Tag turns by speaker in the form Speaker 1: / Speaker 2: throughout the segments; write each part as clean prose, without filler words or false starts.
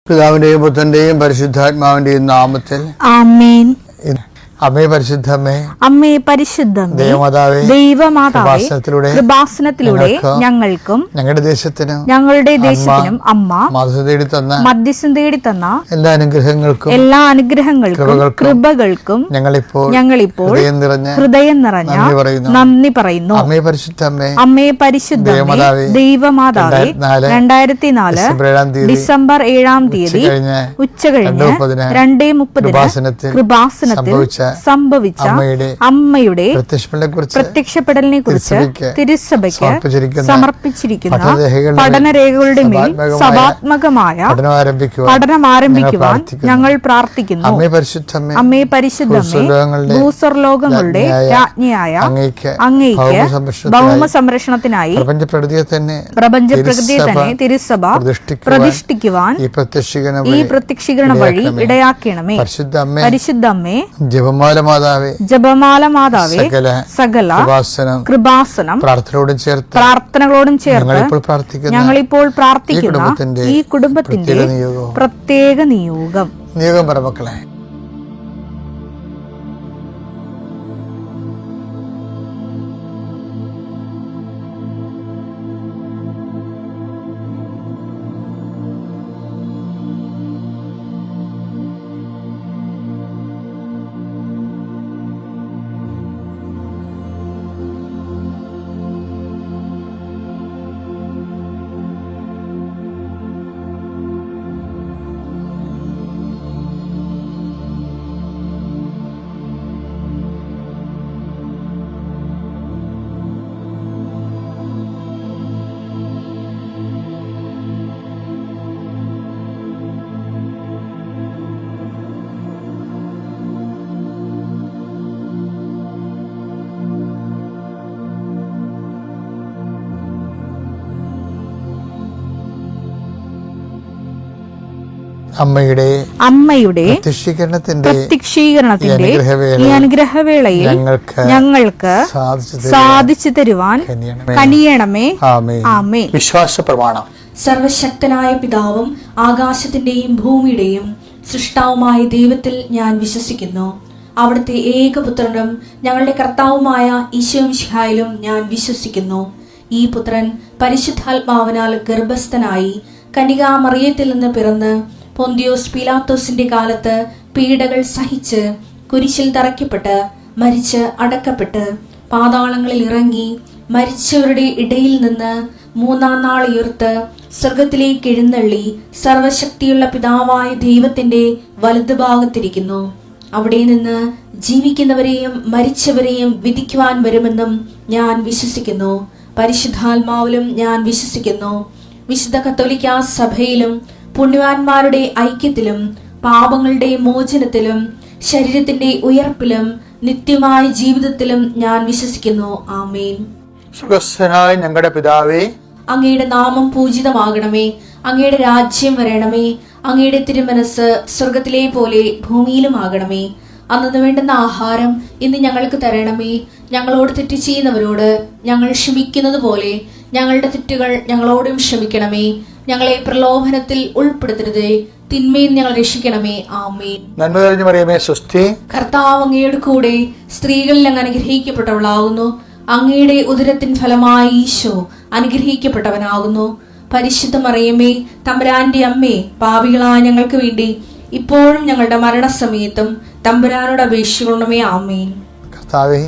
Speaker 1: പിതാവിന്റെയും പുത്രന്റെയും പരിശുദ്ധാത്മാവിന്റെയും നാമത്തിൽ
Speaker 2: ആമേൻ.
Speaker 1: അമ്മേ പരിശുദ്ധമേ,
Speaker 2: അമ്മേ പരിശുദ്ധമേ, ദൈവമാതാവേ, കൃപാസനത്തിലൂടെ ഞങ്ങൾക്കും ഞങ്ങളുടെ ദേശത്തിനും അമ്മ മധ്യസ്ഥം തേടി തന്ന എല്ലാ അനുഗ്രഹങ്ങൾക്കും കൃപകൾക്കും ഞങ്ങളിപ്പോൾ ഹൃദയം നിറഞ്ഞ നന്ദി പറയുന്നു. അമ്മേ പരിശുദ്ധമേ, ദൈവമാതാവേ, 2004 ഡിസംബർ 7 ഉച്ചകഴിഞ്ഞ് 2:30 കൃപാസനത്തിൽ സംഭവിച്ച അമ്മയുടെ പ്രത്യക്ഷപ്പെടലിനെ കുറിച്ച് തിരുസഭയ്ക്ക് സമർപ്പിച്ചിരിക്കുന്ന പഠനരേഖകളുടെ മേൽ സഭാത്മകമായ പഠനം ആരംഭിക്കുവാൻ ഞങ്ങൾ പ്രാർത്ഥിക്കുന്നു. അമ്മേ പരിശുദ്ധമേ, ഭൂസ്വർലോകങ്ങളുടെ രാജ്ഞിയായ അങ്ങേയ്ക്ക് ഭൗമ സംരക്ഷണത്തിനായി പ്രപഞ്ചപ്രകൃതിയെ തന്നെ തിരുസഭ പ്രതിഷ്ഠിക്കുവാൻ ഈ പ്രത്യക്ഷീകരണ വഴി ഇടയാക്കണമേ. പരിശുദ്ധമ്മേ,
Speaker 1: ജപമാല മാതാവേ,
Speaker 2: സകല കൃപാസനം പ്രാർത്ഥനകളോടും ചേർത്ത് ഞങ്ങളിപ്പോൾ പ്രാർത്ഥിക്കുന്ന ഈ കുടുംബത്തിന്റെ പ്രത്യേക നിയോഗം
Speaker 1: പറമക്കളെ.
Speaker 2: അമ്മയുടെ പ്രത്യക്ഷീകരണത്തിന്റെ ഈ അനുഗ്രഹവേളയിൽ ഞങ്ങൾക്ക് സാധിച്ചു തരുവാൻ കനിയണമേ. ആമേൻ.
Speaker 1: വിശ്വാസ പ്രമാണം.
Speaker 3: സർവശക്തനായ പിതാവും ആകാശത്തിന്റെയും ഭൂമിയുടെയും സൃഷ്ടാവുമായ ദൈവത്തിൽ ഞാൻ വിശ്വസിക്കുന്നു. അവിടുത്തെ ഏകപുത്രനും ഞങ്ങളുടെ കർത്താവുമായ ഈശോമിശിഹായിലും ഞാൻ വിശ്വസിക്കുന്നു. ഈ പുത്രൻ പരിശുദ്ധാത്മാവിനാൽ ഗർഭസ്ഥനായി കന്യകാമറിയത്തിൽ നിന്ന് പിറന്ന് പൊന്തിയോസ് പീലാത്തോസിന്റെ കാലത്ത് പീഡകൾ സഹിച്ച് കുരിശിൽ തറയ്ക്കപ്പെട്ട് മരിച്ച് അടക്കപ്പെട്ട് പാതാളങ്ങളിൽ ഇറങ്ങി മരിച്ചവരുടെ ഇടയിൽ നിന്ന് 3-ാം നാൾ ഉയർത്ത് സ്വർഗത്തിലേക്ക് എഴുന്നള്ളി സർവശക്തിയുള്ള പിതാവായ ദൈവത്തിന്റെ വലതുഭാഗത്തിരിക്കുന്നു. അവിടെ നിന്ന് ജീവിക്കുന്നവരെയും മരിച്ചവരെയും വിധിക്കുവാൻ വരുമെന്നും ഞാൻ വിശ്വസിക്കുന്നു. പരിശുദ്ധാത്മാവിലും ഞാൻ വിശ്വസിക്കുന്നു. വിശുദ്ധ കത്തോലിക്കാ സഭയിലും പുണ്യവാന്മാരുടെ ഐക്യത്തിലും പാപങ്ങളുടെ മോചനത്തിലും ശരീരത്തിന്റെ ഉയർപ്പിലും നിത്യമായ ജീവിതത്തിലും ഞാൻ വിശ്വസിക്കുന്നു. ആമേൻ.
Speaker 1: സ്വർഗ്ഗസ്ഥനായ ഞങ്ങളുടെ പിതാവേ,
Speaker 3: അങ്ങയുടെ നാമം പൂജിതമാകണമേ. അങ്ങയുടെ രാജ്യം വരണമേ. അങ്ങയുടെ തിരുമനസ് സ്വർഗത്തിലെ പോലെ ഭൂമിയിലും ആകണമേ. അന്നു വേണ്ടുന്ന ആഹാരം ഇന്ന് ഞങ്ങൾക്ക് തരണമേ. ഞങ്ങളോട് തെറ്റ് ചെയ്യുന്നവരോട് ഞങ്ങൾ ക്ഷമിക്കുന്നത് പോലെ ഞങ്ങളുടെ തെറ്റുകൾ ഞങ്ങളോടും ക്ഷമിക്കണമേ. ഞങ്ങളെ പ്രലോഭനത്തിൽ ഉൾപ്പെടുത്തരുതേ, തിന്മയിൽ ഞങ്ങൾ രക്ഷിക്കണമേ. ആമേൻ.
Speaker 1: നന്മ നിറഞ്ഞ മറിയമേ, സ്വസ്തി.
Speaker 3: കർത്താവ് അങ്ങയുടെ കൂടെ സ്ത്രീകളിൽ അങ്ങ് അനുഗ്രഹിക്കപ്പെട്ടവളാകുന്നു. അങ്ങയുടെ ഉദരത്തിൻ ഫലമായി ഈശോ അനുഗ്രഹിക്കപ്പെട്ടവനാകുന്നു. പരിശുദ്ധ മറിയമേ, തമ്പുരാന്റെ അമ്മേ, പാപികളായ ഞങ്ങൾക്ക് വേണ്ടി ഇപ്പോഴും ഞങ്ങളുടെ മരണസമയത്തും തമ്പുരാനോട് അപേക്ഷിക്കണമേ. ആമേൻ.
Speaker 1: കർത്താവേ,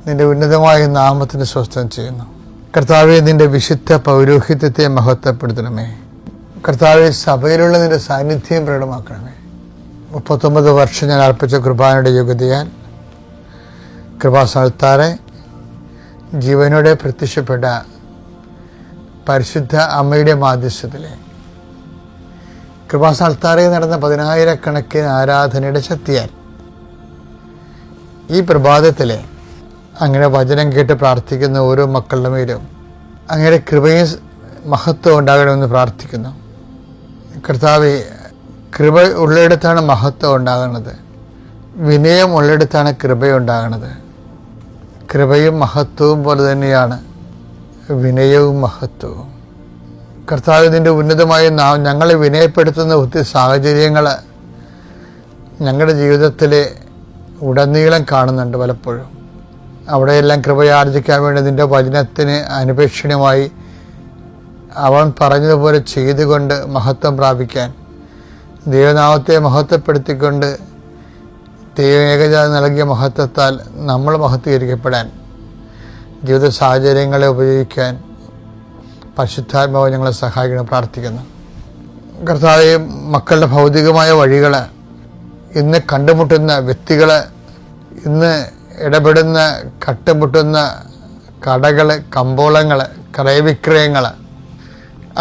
Speaker 1: നിന്റെ ഉന്നതമായ നാമത്തിന് സ്വസ്ഥം ചെയ്യുന്നു. കർത്താവെ, നിന്റെ വിശുദ്ധ പൗരോഹിത്യത്തെ മഹത്വപ്പെടുത്തണമേ. കർത്താവെ, സഭയിലുള്ള നിന്റെ സാന്നിധ്യം പ്രകടമാക്കണമേ. 39 വർഷം ഞാൻ അർപ്പിച്ച കുർബാനയുടെ യോഗ്യതയാൽ കൃപാസ്ഥാനത്താറെ ജീവനോടെ പ്രത്യക്ഷപ്പെട്ട പരിശുദ്ധ അമ്മയുടെ മാധ്യസ്ഥത്തിലെ കൃപാസ്ഥാനത്താറെ നടന്ന 10,000-കണക്കിന് ആരാധനയുടെ ശക്തിയാൽ ഈ പ്രഭാതത്തിലെ അങ്ങനെ വചനം കേട്ട് പ്രാർത്ഥിക്കുന്ന ഓരോ മക്കളുടെ മേലും അങ്ങയുടെ കൃപയും മഹത്വം ഉണ്ടാകണമെന്ന് പ്രാർത്ഥിക്കുന്നു. കർത്താവെ, കൃപ ഉള്ളിടത്താണ് മഹത്വം ഉണ്ടാകുന്നത്. വിനയം ഉള്ളിടത്താണ് കൃപയുണ്ടാകുന്നത്. കൃപയും മഹത്വവും പോലെ തന്നെയാണ് വിനയവും മഹത്വവും. കർത്താവ്, നിൻ്റെ ഉന്നതമായ ഞങ്ങളെ വിനയപ്പെടുത്തുന്ന ഒത്തിരി സാഹചര്യങ്ങൾ ഞങ്ങളുടെ ജീവിതത്തിൽ ഉടനീളം കാണുന്നുണ്ട്. പലപ്പോഴും അവിടെയെല്ലാം കൃപയാർജിക്കാൻ വേണ്ടി നിൻ്റെ വചനത്തിന് അനുപേക്ഷണീയമായി അവൻ പറഞ്ഞതുപോലെ ചെയ്തുകൊണ്ട് മഹത്വം പ്രാപിക്കാൻ, ദൈവനാമത്തെ മഹത്വപ്പെടുത്തിക്കൊണ്ട് ദൈവഏകജാതി നൽകിയ മഹത്വത്താൽ നമ്മൾ മഹത്വീകരിക്കപ്പെടാൻ ജീവിത സാഹചര്യങ്ങളെ ഉപയോഗിക്കാൻ പരിശുദ്ധാത്മാവ് ഞങ്ങളെ സഹായിക്കണം പ്രാർത്ഥിക്കുന്നു. കർത്താവേ, മക്കളുടെ ഭൗതികമായ വഴികൾ, ഇന്ന് കണ്ടുമുട്ടുന്ന വ്യക്തികൾ, ഇന്ന് ഇടപെടുന്ന കട്ടുമുട്ടുന്ന കടകൾ, കമ്പോളങ്ങൾ, ക്രയവിക്രയങ്ങൾ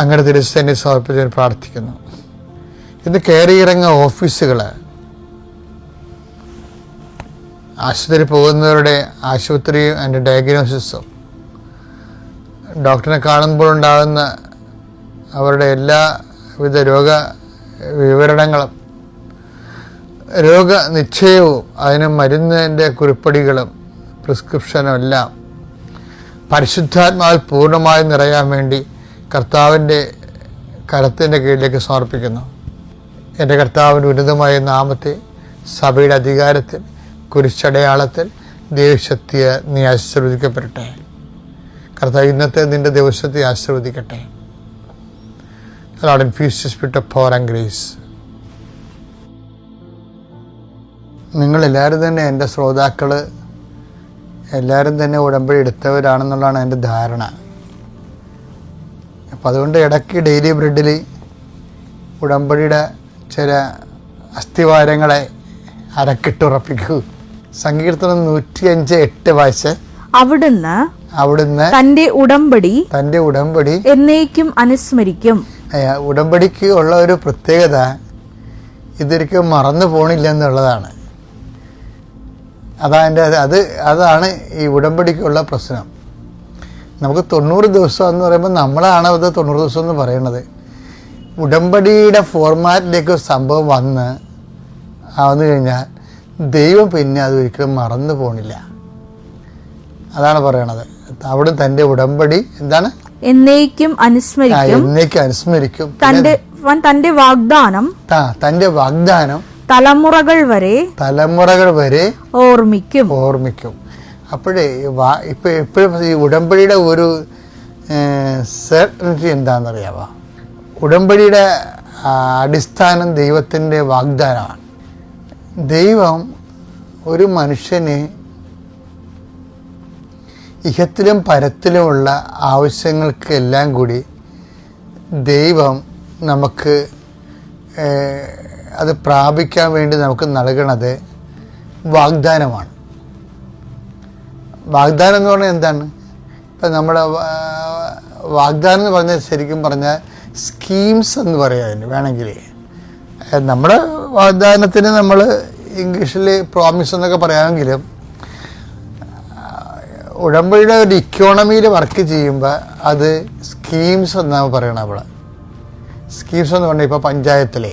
Speaker 1: അങ്ങനെ തിരുസേനയെ സമർപ്പിച്ച് പ്രാർത്ഥിക്കുന്നു. ഇന്ന് കയറിയിറങ്ങുന്ന ഓഫീസുകൾ, ആശുപത്രി പോകുന്നവരുടെ ആശുപത്രിയും അതിൻ്റെ ഡയഗ്നോസിസും, ഡോക്ടറിനെ കാണുമ്പോഴുണ്ടാകുന്ന അവരുടെ എല്ലാവിധ വിവരണങ്ങളും, രോഗനിശ്ചയവും അതിന് മരുന്നിൻ്റെ കുറിപ്പടികളും പ്രിസ്ക്രിപ്ഷനും എല്ലാം പരിശുദ്ധാത്മാവിൽ പൂർണ്ണമായി നിറയാൻ വേണ്ടി കർത്താവിൻ്റെ കരത്തിൻ്റെ കീഴിലേക്ക് സമർപ്പിക്കുന്നു. എൻ്റെ കർത്താവിൻ്റെ ഉന്നതമായ നാമത്തെ സഭയുടെ അധികാരത്തിൽ കുരിശടയാളത്തിൽ ദൈവശക്തിയെ നീ ആശീർവദിക്കപ്പെടട്ടെ. കർത്താവ്, ഇന്നത്തെ നിൻ്റെ ദിവസത്തെ ആശീർവദിക്കട്ടെ. Lord, infuse the spirit of power and grace. നിങ്ങളെല്ലാവരും തന്നെ, എൻ്റെ ശ്രോതാക്കൾ എല്ലാവരും തന്നെ ഉടമ്പടി എടുത്തവരാണെന്നുള്ളതാണ് എൻ്റെ ധാരണ. അപ്പം അതുകൊണ്ട് ഇടയ്ക്ക് ഡെയിലി ബ്രെഡിൽ ഉടമ്പടിയുടെ ചില അസ്ഥിവാരങ്ങളെ അരക്കിട്ടുറപ്പിക്കൂ. സങ്കീർത്തനം 105:8 വായിച്ച്, അവിടുന്ന് തന്റെ ഉടമ്പടി എന്നേക്കും അനുസ്മരിക്കും. ഉടമ്പടിക്ക് ഉള്ള ഒരു പ്രത്യേകത ഇതൊരിക്കലും മറന്നു പോണില്ല എന്നുള്ളതാണ്. അതാണ് ഈ ഉടമ്പടിക്കുള്ള പ്രശ്നം. നമുക്ക് 90 ദിവസം എന്ന് പറയുമ്പോൾ നമ്മളാണ് അത് 90 ദിവസം എന്ന് പറയുന്നത്. ഉടമ്പടിയുടെ ഫോർമാറ്റിലേക്ക് സംഭവം വന്നു കഴിഞ്ഞാൽ ദൈവം പിന്നെ അത് ഒരിക്കലും മറന്നു പോണില്ല. അതാണ് പറയണത്. അവിടെ തൻ്റെ ഉടമ്പടി എന്താണ്? എന്നേക്കും അനുസ്മരിക്കും. തന്റെ വാഗ്ദാനം തലമുറകൾ വരെ ഓർമ്മിക്കും. അപ്പോഴേ എപ്പോഴും ഈ ഉടമ്പടിയുടെ ഒരു സെർട്ടനിറ്റി എന്താണെന്നറിയാമോ? ഉടമ്പടിയുടെ അടിസ്ഥാനം ദൈവത്തിൻ്റെ വാഗ്ദാനമാണ്. ദൈവം ഒരു മനുഷ്യന് ഇഹത്തിലും പരത്തിലുമുള്ള ആവശ്യങ്ങൾക്കെല്ലാം കൂടി ദൈവം നമുക്ക് അത് പ്രാപിക്കാൻ വേണ്ടി നമുക്ക് നൽകണത് വാഗ്ദാനമാണ്. വാഗ്ദാനം എന്ന് പറഞ്ഞാൽ എന്താണ്? ഇപ്പം നമ്മുടെ വാഗ്ദാനം എന്ന് പറഞ്ഞാൽ ശരിക്കും പറഞ്ഞാൽ സ്കീംസ് എന്ന് പറയാം അതിന് വേണമെങ്കിൽ. നമ്മുടെ വാഗ്ദാനത്തിന് നമ്മൾ ഇംഗ്ലീഷിൽ പ്രോമിസ് എന്നൊക്കെ പറയാമെങ്കിലും ഉടമ്പടിയുടെ ഒരു ഇക്കോണമിയിൽ വർക്ക് ചെയ്യുമ്പോൾ അത് സ്കീംസ് എന്നാണ് പറയണത്. അവിടെ സ്കീംസ് എന്ന് പറഞ്ഞാൽ ഇപ്പോൾ പഞ്ചായത്തിലെ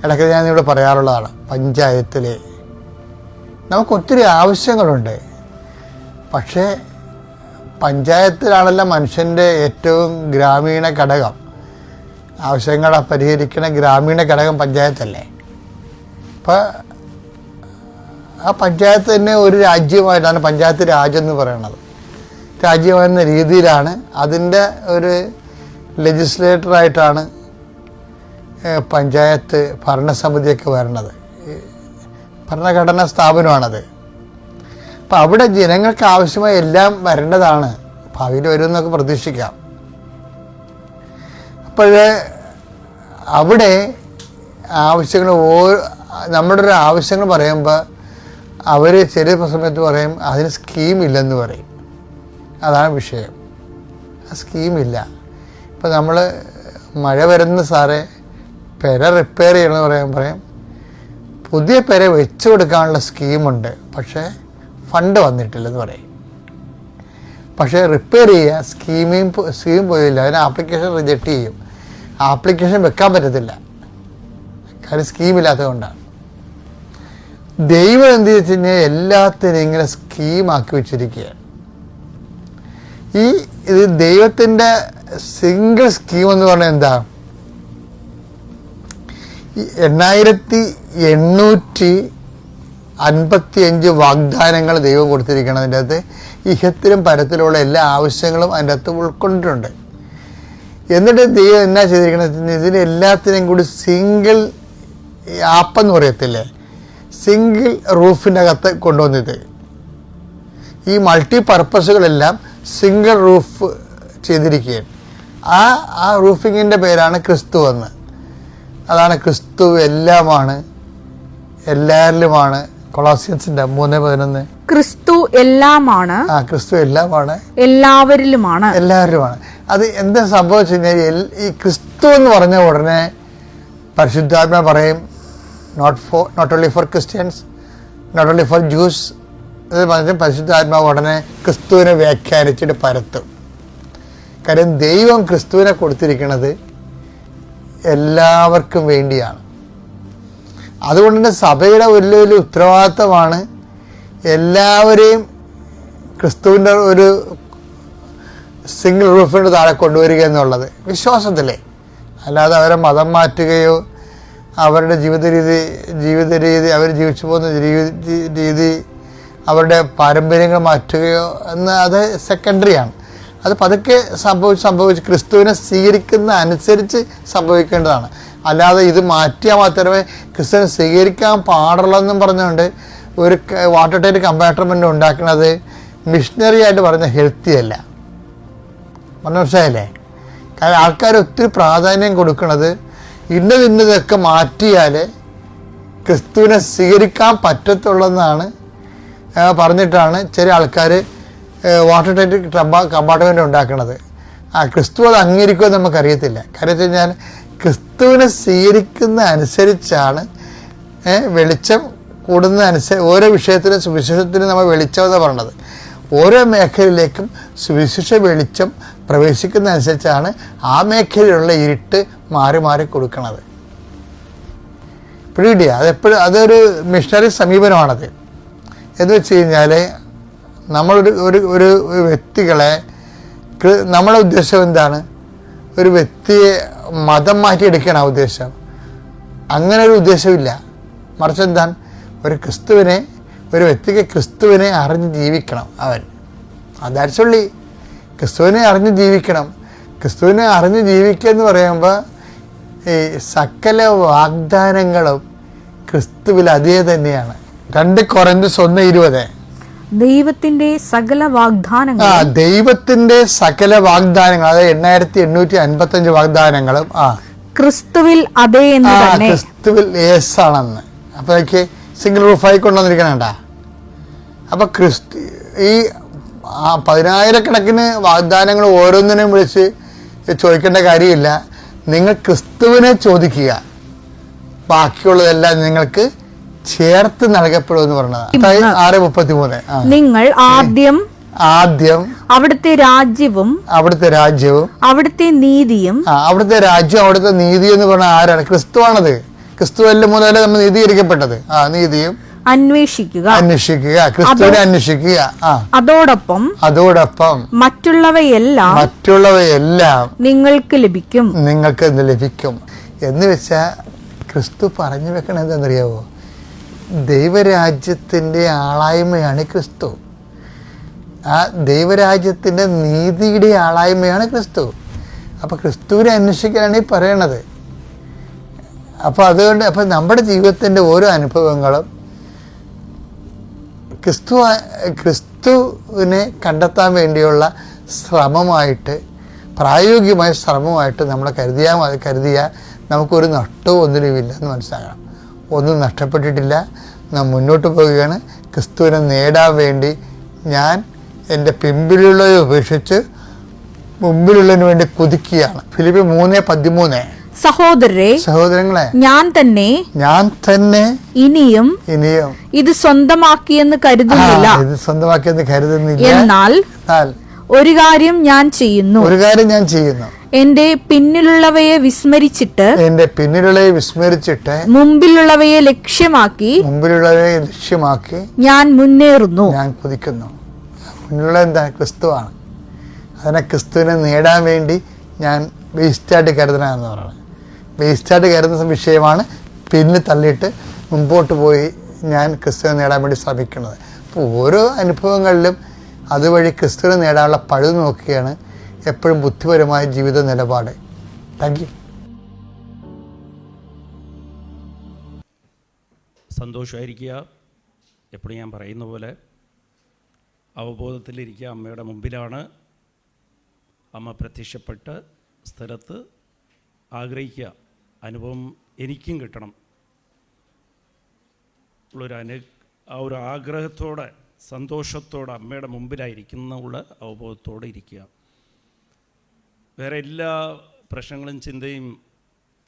Speaker 1: ഇടയ്ക്ക് ഞാൻ ഇവിടെ പറയാറുള്ളതാണ്. പഞ്ചായത്തിലെ നമുക്ക് ഒത്തിരി ആവശ്യങ്ങളുണ്ട്. പക്ഷേ പഞ്ചായത്തിലാണല്ലോ മനുഷ്യൻ്റെ ഏറ്റവും ഗ്രാമീണ ഘടകം. ആവശ്യങ്ങളെ പരിഹരിക്കുന്ന ഗ്രാമീണ ഘടകം പഞ്ചായത്തല്ലേ. അപ്പം ആ പഞ്ചായത്ത് തന്നെ ഒരു രാജ്യമായിട്ടാണ് പഞ്ചായത്ത് രാജ്യം എന്ന് പറയുന്നത്. രാജ്യമെന്ന രീതിയിലാണ് അതിൻ്റെ ഒരു ലെജിസ്ലേറ്ററായിട്ടാണ് പഞ്ചായത്ത് ഭരണസമിതിയൊക്കെ വരണത്. ഭരണഘടനാ സ്ഥാപനമാണത്. അപ്പം അവിടെ ജനങ്ങൾക്ക് ആവശ്യമായ എല്ലാം വരേണ്ടതാണ്. ഭാവിയിൽ വരുമെന്നൊക്കെ പ്രതീക്ഷിക്കാം. അപ്പോൾ അവിടെ ആവശ്യങ്ങൾ നമ്മുടെ ഒരു ആവശ്യങ്ങൾ പറയുമ്പോൾ അവർ ചെറിയ സമയത്ത് പറയും അതിന് സ്കീമില്ലെന്ന് പറയും. അതാണ് വിഷയം. ആ സ്കീമില്ല. ഇപ്പം നമ്മൾ മഴ വരുന്ന സാറേ പെര റിപ്പയർ ചെയ്യണമെന്ന് പറയും പുതിയ പെര വെച്ച് കൊടുക്കാനുള്ള സ്കീമുണ്ട്, പക്ഷേ ഫണ്ട് വന്നിട്ടില്ലെന്ന് പറയും. പക്ഷേ റിപ്പയർ ചെയ്യുക സ്കീം പോയില്ല. അതിന് ആപ്ലിക്കേഷൻ റിജക്റ്റ് ചെയ്യും. ആപ്ലിക്കേഷൻ വെക്കാൻ പറ്റത്തില്ല, കാര്യം സ്കീമില്ലാത്തത് കൊണ്ടാണ്. ദൈവം എന്ത് വെച്ച് കഴിഞ്ഞാൽ എല്ലാത്തിനും ഇങ്ങനെ സ്കീമാക്കി വെച്ചിരിക്കുകയാണ്. ഇത് ദൈവത്തിൻ്റെ സിംഗിൾ സ്കീം എന്ന് പറഞ്ഞാൽ എന്താ? 8855 വാഗ്ദാനങ്ങൾ ദൈവം കൊടുത്തിരിക്കണം. അതിൻ്റെ അകത്ത് ഇഹത്തിലും പരത്തിലുള്ള എല്ലാ ആവശ്യങ്ങളും അതിൻ്റെ അകത്ത് ഉൾക്കൊണ്ടിട്ടുണ്ട്. എന്നിട്ട് ദൈവം എന്നാ ചെയ്തിരിക്കുന്നത്? ഇതിനെല്ലാത്തിനെയും കൂടി സിംഗിൾ ആപ്പെന്ന് പറയത്തില്ലേ, സിംഗിൾ റൂഫിൻ്റെ അകത്ത് കൊണ്ടുവന്നത്. ഈ മൾട്ടി പർപ്പസുകളെല്ലാം സിംഗിൾ റൂഫ് ചെയ്തിരിക്കുകയാണ്. ആ റൂഫിങ്ങിൻ്റെ പേരാണ് ക്രിസ്തു എന്ന്. അതാണ് ക്രിസ്തു എല്ലാമാണ്, എല്ലാവരിലുമാണ്. കൊളോസിയൻസിന്റെ 3:11
Speaker 2: ക്രിസ്തു എല്ലാമാണ്,
Speaker 1: ക്രിസ്തു എല്ലാമാണ്,
Speaker 2: എല്ലാവരിലുമാണ്.
Speaker 1: അത് എന്താ സംഭവിച്ചു കഴിഞ്ഞാൽ ഈ ക്രിസ്തു എന്ന് പറഞ്ഞ ഉടനെ പരിശുദ്ധാത്മ പറയും not only for Christians, not only for Jews. ഇത് പറഞ്ഞ പരിശുദ്ധാത്മാവ് ഉടനെ ക്രിസ്തുവിനെ വ്യാഖ്യാനിച്ചിട്ട് പരത്തും. കാര്യം ദൈവം ക്രിസ്തുവിനെ കൊടുത്തിരിക്കുന്നത് എല്ലാവർക്കും വേണ്ടിയാണ്. അതുകൊണ്ട് തന്നെ സഭയുടെ വലിയ ഉത്തരവാദിത്തമാണ് എല്ലാവരെയും ക്രിസ്തുവിൻ്റെ ഒരു സിംഗിൾ റൂഫിൻ്റെ താഴെ കൊണ്ടുവരിക എന്നുള്ളത്, വിശ്വാസത്തിലേ. അല്ലാതെ അവരെ മതം മാറ്റുകയോ അവരുടെ ജീവിത രീതി അവർ ജീവിച്ചു പോകുന്ന രീതി അവരുടെ പാരമ്പര്യങ്ങൾ മാറ്റുകയോ എന്ന് അത് സെക്കൻഡറിയാണ്. അത് പതുക്കെ സംഭവിച്ച് ക്രിസ്തുവിനെ സ്വീകരിക്കുന്ന അനുസരിച്ച് സംഭവിക്കേണ്ടതാണ്. അല്ലാതെ ഇത് മാറ്റിയാൽ മാത്രമേ ക്രിസ്തുവിനെ സ്വീകരിക്കാൻ പാടുള്ളൂ പറഞ്ഞുകൊണ്ട് ഒരു വാട്ടർ ടൈറ്റ് കമ്പാർട്ട്മെൻ്റ് ഉണ്ടാക്കുന്നത് മിഷണറി ആയിട്ട് പറഞ്ഞ ഹെൽത്തി അല്ല. മനസ്സിലായില്ലേ? കാരണം ആൾക്കാർ ഒത്തിരി പ്രാധാന്യം കൊടുക്കുന്നത് ഇന്നതൊക്കെ മാറ്റിയാൽ ക്രിസ്തുവിനെ സ്വീകരിക്കാൻ പറ്റത്തുള്ളതെന്നാണ് പറഞ്ഞിട്ടാണ് ചില ആൾക്കാർ വാട്ടർ ടൈറ്റ് കമ്പാർട്ട്മെൻ്റ് ഉണ്ടാക്കുന്നത്. ക്രിസ്തു അത് അംഗീകരിക്കുമെന്ന് നമുക്കറിയത്തില്ല. കാര്യം വെച്ച് കഴിഞ്ഞാൽ ക്രിസ്തുവിനെ സ്വീകരിക്കുന്ന അനുസരിച്ചാണ് വെളിച്ചം കൂടുന്ന ഓരോ വിഷയത്തിനും സുവിശേഷത്തിനും നമ്മൾ വെളിച്ചം എന്ന് പറയുന്നത്. ഓരോ മേഖലയിലേക്കും സുവിശേഷ വെളിച്ചം പ്രവേശിക്കുന്ന അനുസരിച്ചാണ് ആ മേഖലയിലുള്ള ഇരുട്ട് മാറി മാറി കൊടുക്കുന്നത്. പിടികിട്ടിയ അതൊരു മിഷണറി സമീപനമാണത്. എന്ന് വെച്ച് കഴിഞ്ഞാൽ നമ്മളൊരു വ്യക്തികളെ, നമ്മളെ ഉദ്ദേശം എന്താണ്? ഒരു വ്യക്തിയെ മതം മാറ്റിയെടുക്കണം ഉദ്ദേശം. അങ്ങനെ ഒരു ഉദ്ദേശമില്ല. മറിച്ച് എന്താണ്? ഒരു വ്യക്തിക്ക് ക്രിസ്തുവിനെ അറിഞ്ഞ് ജീവിക്കണം. അതാച്ചുള്ളി ക്രിസ്തുവിനെ അറിഞ്ഞ് ജീവിക്കണം. ക്രിസ്തുവിനെ അറിഞ്ഞ് ജീവിക്കുക എന്ന് പറയുമ്പോൾ ഈ സകല വാഗ്ദാനങ്ങളും ക്രിസ്തുവിൽ അതേ തന്നെയാണ്. 2 കൊരിന്ത്യർ 1:20
Speaker 2: ദൈവത്തിന്റെ സകല വാഗ്ദാനങ്ങൾ,
Speaker 1: ദൈവത്തിന്റെ സകല വാഗ്ദാനങ്ങൾ, അതായത് 8855 വാഗ്ദാനങ്ങളും
Speaker 2: ക്രിസ്തുവിൽ അതേ എന്ന് തന്നെ,
Speaker 1: ക്രിസ്തുവിൽ യേസാണെന്ന്. അപ്പൊ സിംഗിൾ റൂഫായി കൊണ്ടുവന്നിരിക്കണേണ്ട. അപ്പൊ ഈ 10,000 വാഗ്ദാനങ്ങൾ ഓരോന്നിനെയും വിളിച്ച് ചോദിക്കേണ്ട കാര്യമില്ല. നിങ്ങൾ ക്രിസ്തുവിനെ ചോദിക്കുക, ബാക്കിയുള്ളതെല്ലാം നിങ്ങൾക്ക് ചേർത്ത് നൽകപ്പെടുമെന്ന് പറഞ്ഞത്. 6:33
Speaker 2: നിങ്ങൾ ആദ്യം അവിടുത്തെ രാജ്യവും
Speaker 1: അവിടുത്തെ
Speaker 2: നീതിയും
Speaker 1: അവിടുത്തെ നീതി എന്ന് പറഞ്ഞാൽ ആരാണ്? ക്രിസ്തുവാണത്. ക്രിസ്തു എല്ലാം മുതലേ നമ്മൾ നീതീകരിക്കപ്പെട്ടത്. നീതിയും അന്വേഷിക്കുക, ക്രിസ്തുവിനെ അന്വേഷിക്കുക.
Speaker 2: അതോടൊപ്പം മറ്റുള്ളവയെല്ലാം നിങ്ങൾക്ക് ലഭിക്കും
Speaker 1: എന്ന് വെച്ചാൽ ക്രിസ്തു പറഞ്ഞു വെക്കണ എന്താണെന്നറിയാവോ? ദൈവരാജ്യത്തിൻ്റെ ആളായ്മയാണ് ക്രിസ്തു. ആ ദൈവരാജ്യത്തിൻ്റെ നീതിയുടെ ആളായ്മയാണ് ക്രിസ്തു. അപ്പോൾ ക്രിസ്തുവിനെ അന്വേഷിക്കാനാണ് ഈ പറയണത്. അപ്പോൾ അതുകൊണ്ട് നമ്മുടെ ജീവിതത്തിൻ്റെ ഓരോ അനുഭവങ്ങളും ക്രിസ്തുവിനെ കണ്ടെത്താൻ വേണ്ടിയുള്ള ശ്രമമായിട്ട്, പ്രായോഗികമായ ശ്രമമായിട്ട് നമ്മൾ കരുതിയാൽ നമുക്കൊരു നഷ്ടവും ഒന്നിനുമില്ല എന്ന് മനസ്സിലാക്കണം. ഒന്നും നഷ്ടപ്പെട്ടിട്ടില്ല. നാം മുന്നോട്ട് പോവുകയാണ്. ക്രിസ്തുവിനെ നേടാൻ വേണ്ടി ഞാൻ എൻ്റെ പിമ്പിലുള്ളത് ഉപേക്ഷിച്ച് മുമ്പിലുള്ളതിന് വേണ്ടി കുതിക്കുകയാണ്. ഫിലിപ്പി 3:13 സഹോദരങ്ങളെ ഞാൻ തന്നെ ഇനിയും ഇത് സ്വന്തമാക്കിയെന്ന് കരുതുന്നില്ല. എന്നാൽ ഒരു കാര്യം ഞാൻ ചെയ്യുന്നു, എന്റെ പിന്നിലുള്ളവയെ വിസ്മരിച്ചിട്ട് മുമ്പിലുള്ളവയെ ലക്ഷ്യമാക്കി ഞാൻ മുന്നേറുന്നു. ഞാൻ കുതിക്കുന്നു. മുന്നിലുള്ള എന്താ? ക്രിസ്തുവാണ്. അതിനെ ക്രിസ്തുവിനെ നേടാൻ വേണ്ടി ഞാൻ വേസ്റ്റായിട്ട് കരുതണമെന്ന് പറയുന്നത്. വേസ്റ്റായിട്ട് കരുതുന്ന വിഷയമാണ് പിന്നെ തള്ളിയിട്ട് മുമ്പോട്ട് പോയി ഞാൻ ക്രിസ്തുവിനെ നേടാൻ വേണ്ടി ശ്രമിക്കുന്നത്. അപ്പോൾ ഓരോ അനുഭവങ്ങളിലും അതുവഴി ക്രിസ്തുവിനെ നേടാനുള്ള പഴുത് നോക്കുകയാണ് എപ്പോഴും ബുദ്ധിപരമായ ജീവിത നിലപാട്. Thank you.
Speaker 4: സന്തോഷമായിരിക്കുക. എപ്പോഴും ഞാൻ പറയുന്ന പോലെ അവബോധത്തിലിരിക്കുക. അമ്മയുടെ മുമ്പിലാണ്. അമ്മ പ്രത്യക്ഷപ്പെട്ട സ്ഥലത്ത് ആഗ്രഹിക്കുക. അനുഭവം എനിക്കും കിട്ടണം ആ ഒരു ആഗ്രഹത്തോടെ സന്തോഷത്തോടെ അമ്മയുടെ മുമ്പിലായിരിക്കുന്നുള്ള അവബോധത്തോടെ ഇരിക്കുക. വേറെ എല്ലാ പ്രശ്നങ്ങളും ചിന്തയും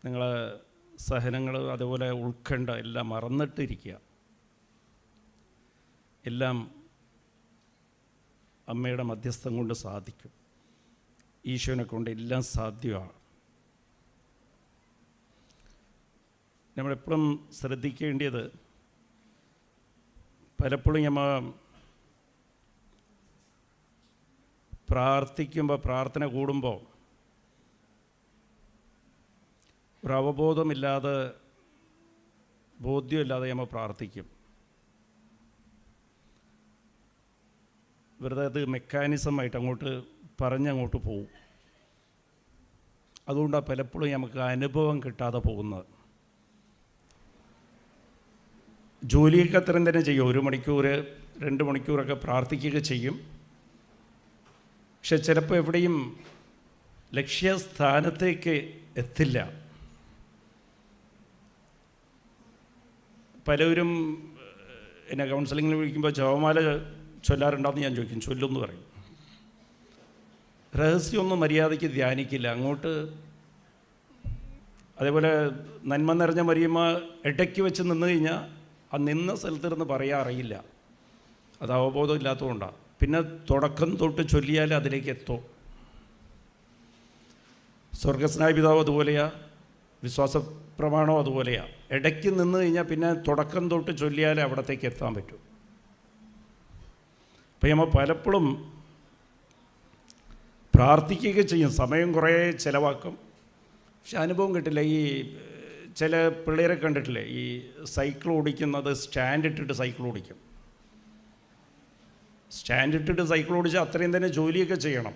Speaker 4: നിങ്ങളെ സഹനങ്ങൾ അതുപോലെ ഉത്കണ്ഠ എല്ലാം മറന്നിട്ടിരിക്കുക. എല്ലാം അമ്മയുടെ മധ്യസ്ഥം കൊണ്ട് സാധിക്കും. ഈശോനെ കൊണ്ട് എല്ലാം സാധ്യമാണ്. നമ്മളെപ്പോഴും ശ്രദ്ധിക്കേണ്ടത്, പലപ്പോഴും നമ്മൾ പ്രാർത്ഥിക്കുമ്പോൾ, പ്രാർത്ഥന കൂടുമ്പോൾ ഒരു അവബോധമില്ലാതെ, ബോധ്യമില്ലാതെ നമ്മൾ പ്രാർത്ഥിക്കും. വെറുതെ അത് മെക്കാനിസമായിട്ട് അങ്ങോട്ട് പറഞ്ഞങ്ങോട്ട് പോവും. അതുകൊണ്ടാണ് പലപ്പോഴും നമുക്ക് അനുഭവം കിട്ടാതെ പോകുന്നത്. ജോലിയൊക്കെ അത്രയും തന്നെ ചെയ്യും. 1 മണിക്കൂർ 2 മണിക്കൂറൊക്കെ പ്രാർത്ഥിക്കുകയൊക്കെ ചെയ്യും. പക്ഷെ ചിലപ്പോൾ എവിടെയും ലക്ഷ്യസ്ഥാനത്തേക്ക് എത്തില്ല. പലരും എന്നെ കൗൺസിലിങ്ങിൽ വിളിക്കുമ്പോൾ ജപമാല ചൊല്ലാറുണ്ടാവുമെന്ന് ഞാൻ ചോദിക്കും. ചൊല്ലുമെന്ന് പറയും. രഹസ്യമൊന്നും മര്യാദയ്ക്ക് ധ്യാനിക്കില്ല. അങ്ങോട്ട് അതേപോലെ നന്മ നിറഞ്ഞ മരിയമ്മ ഇടയ്ക്ക് വെച്ച് നിന്ന് കഴിഞ്ഞാൽ ആ നിന്ന സ്ഥലത്തിരുന്ന് പറയാൻ അറിയില്ല. അത് അവബോധം ഇല്ലാത്തതുകൊണ്ടാണ്. പിന്നെ തുടക്കം തൊട്ട് ചൊല്ലിയാൽ അതിലേക്ക് എത്തും. സ്വർഗസ്നായ പിതാവ് അതുപോലെയാ, വിശ്വാസ പ്രമാണം അതുപോലെയാ. ഇടയ്ക്ക് നിന്ന് കഴിഞ്ഞാൽ പിന്നെ തുടക്കം തൊട്ട് ചൊല്ലിയാൽ അവിടത്തേക്ക് എത്താൻ പറ്റും. അപ്പം നമ്മൾ പലപ്പോഴും പ്രാർത്ഥിക്കുകയൊക്കെ ചെയ്യും, സമയം കുറേ ചിലവാക്കും, പക്ഷെ അനുഭവം കിട്ടില്ല. ഈ ചില പിള്ളേരെ കണ്ടിട്ടില്ലേ, ഈ സൈക്കിൾ ഓടിക്കുന്നത് സ്റ്റാൻഡ് ഇട്ടിട്ട് സൈക്കിൾ ഓടിക്കും. സ്റ്റാൻഡ് ഇട്ടിട്ട് സൈക്കിൾ ഓടിച്ചാൽ അത്രയും തന്നെ ജോലിയൊക്കെ ചെയ്യണം.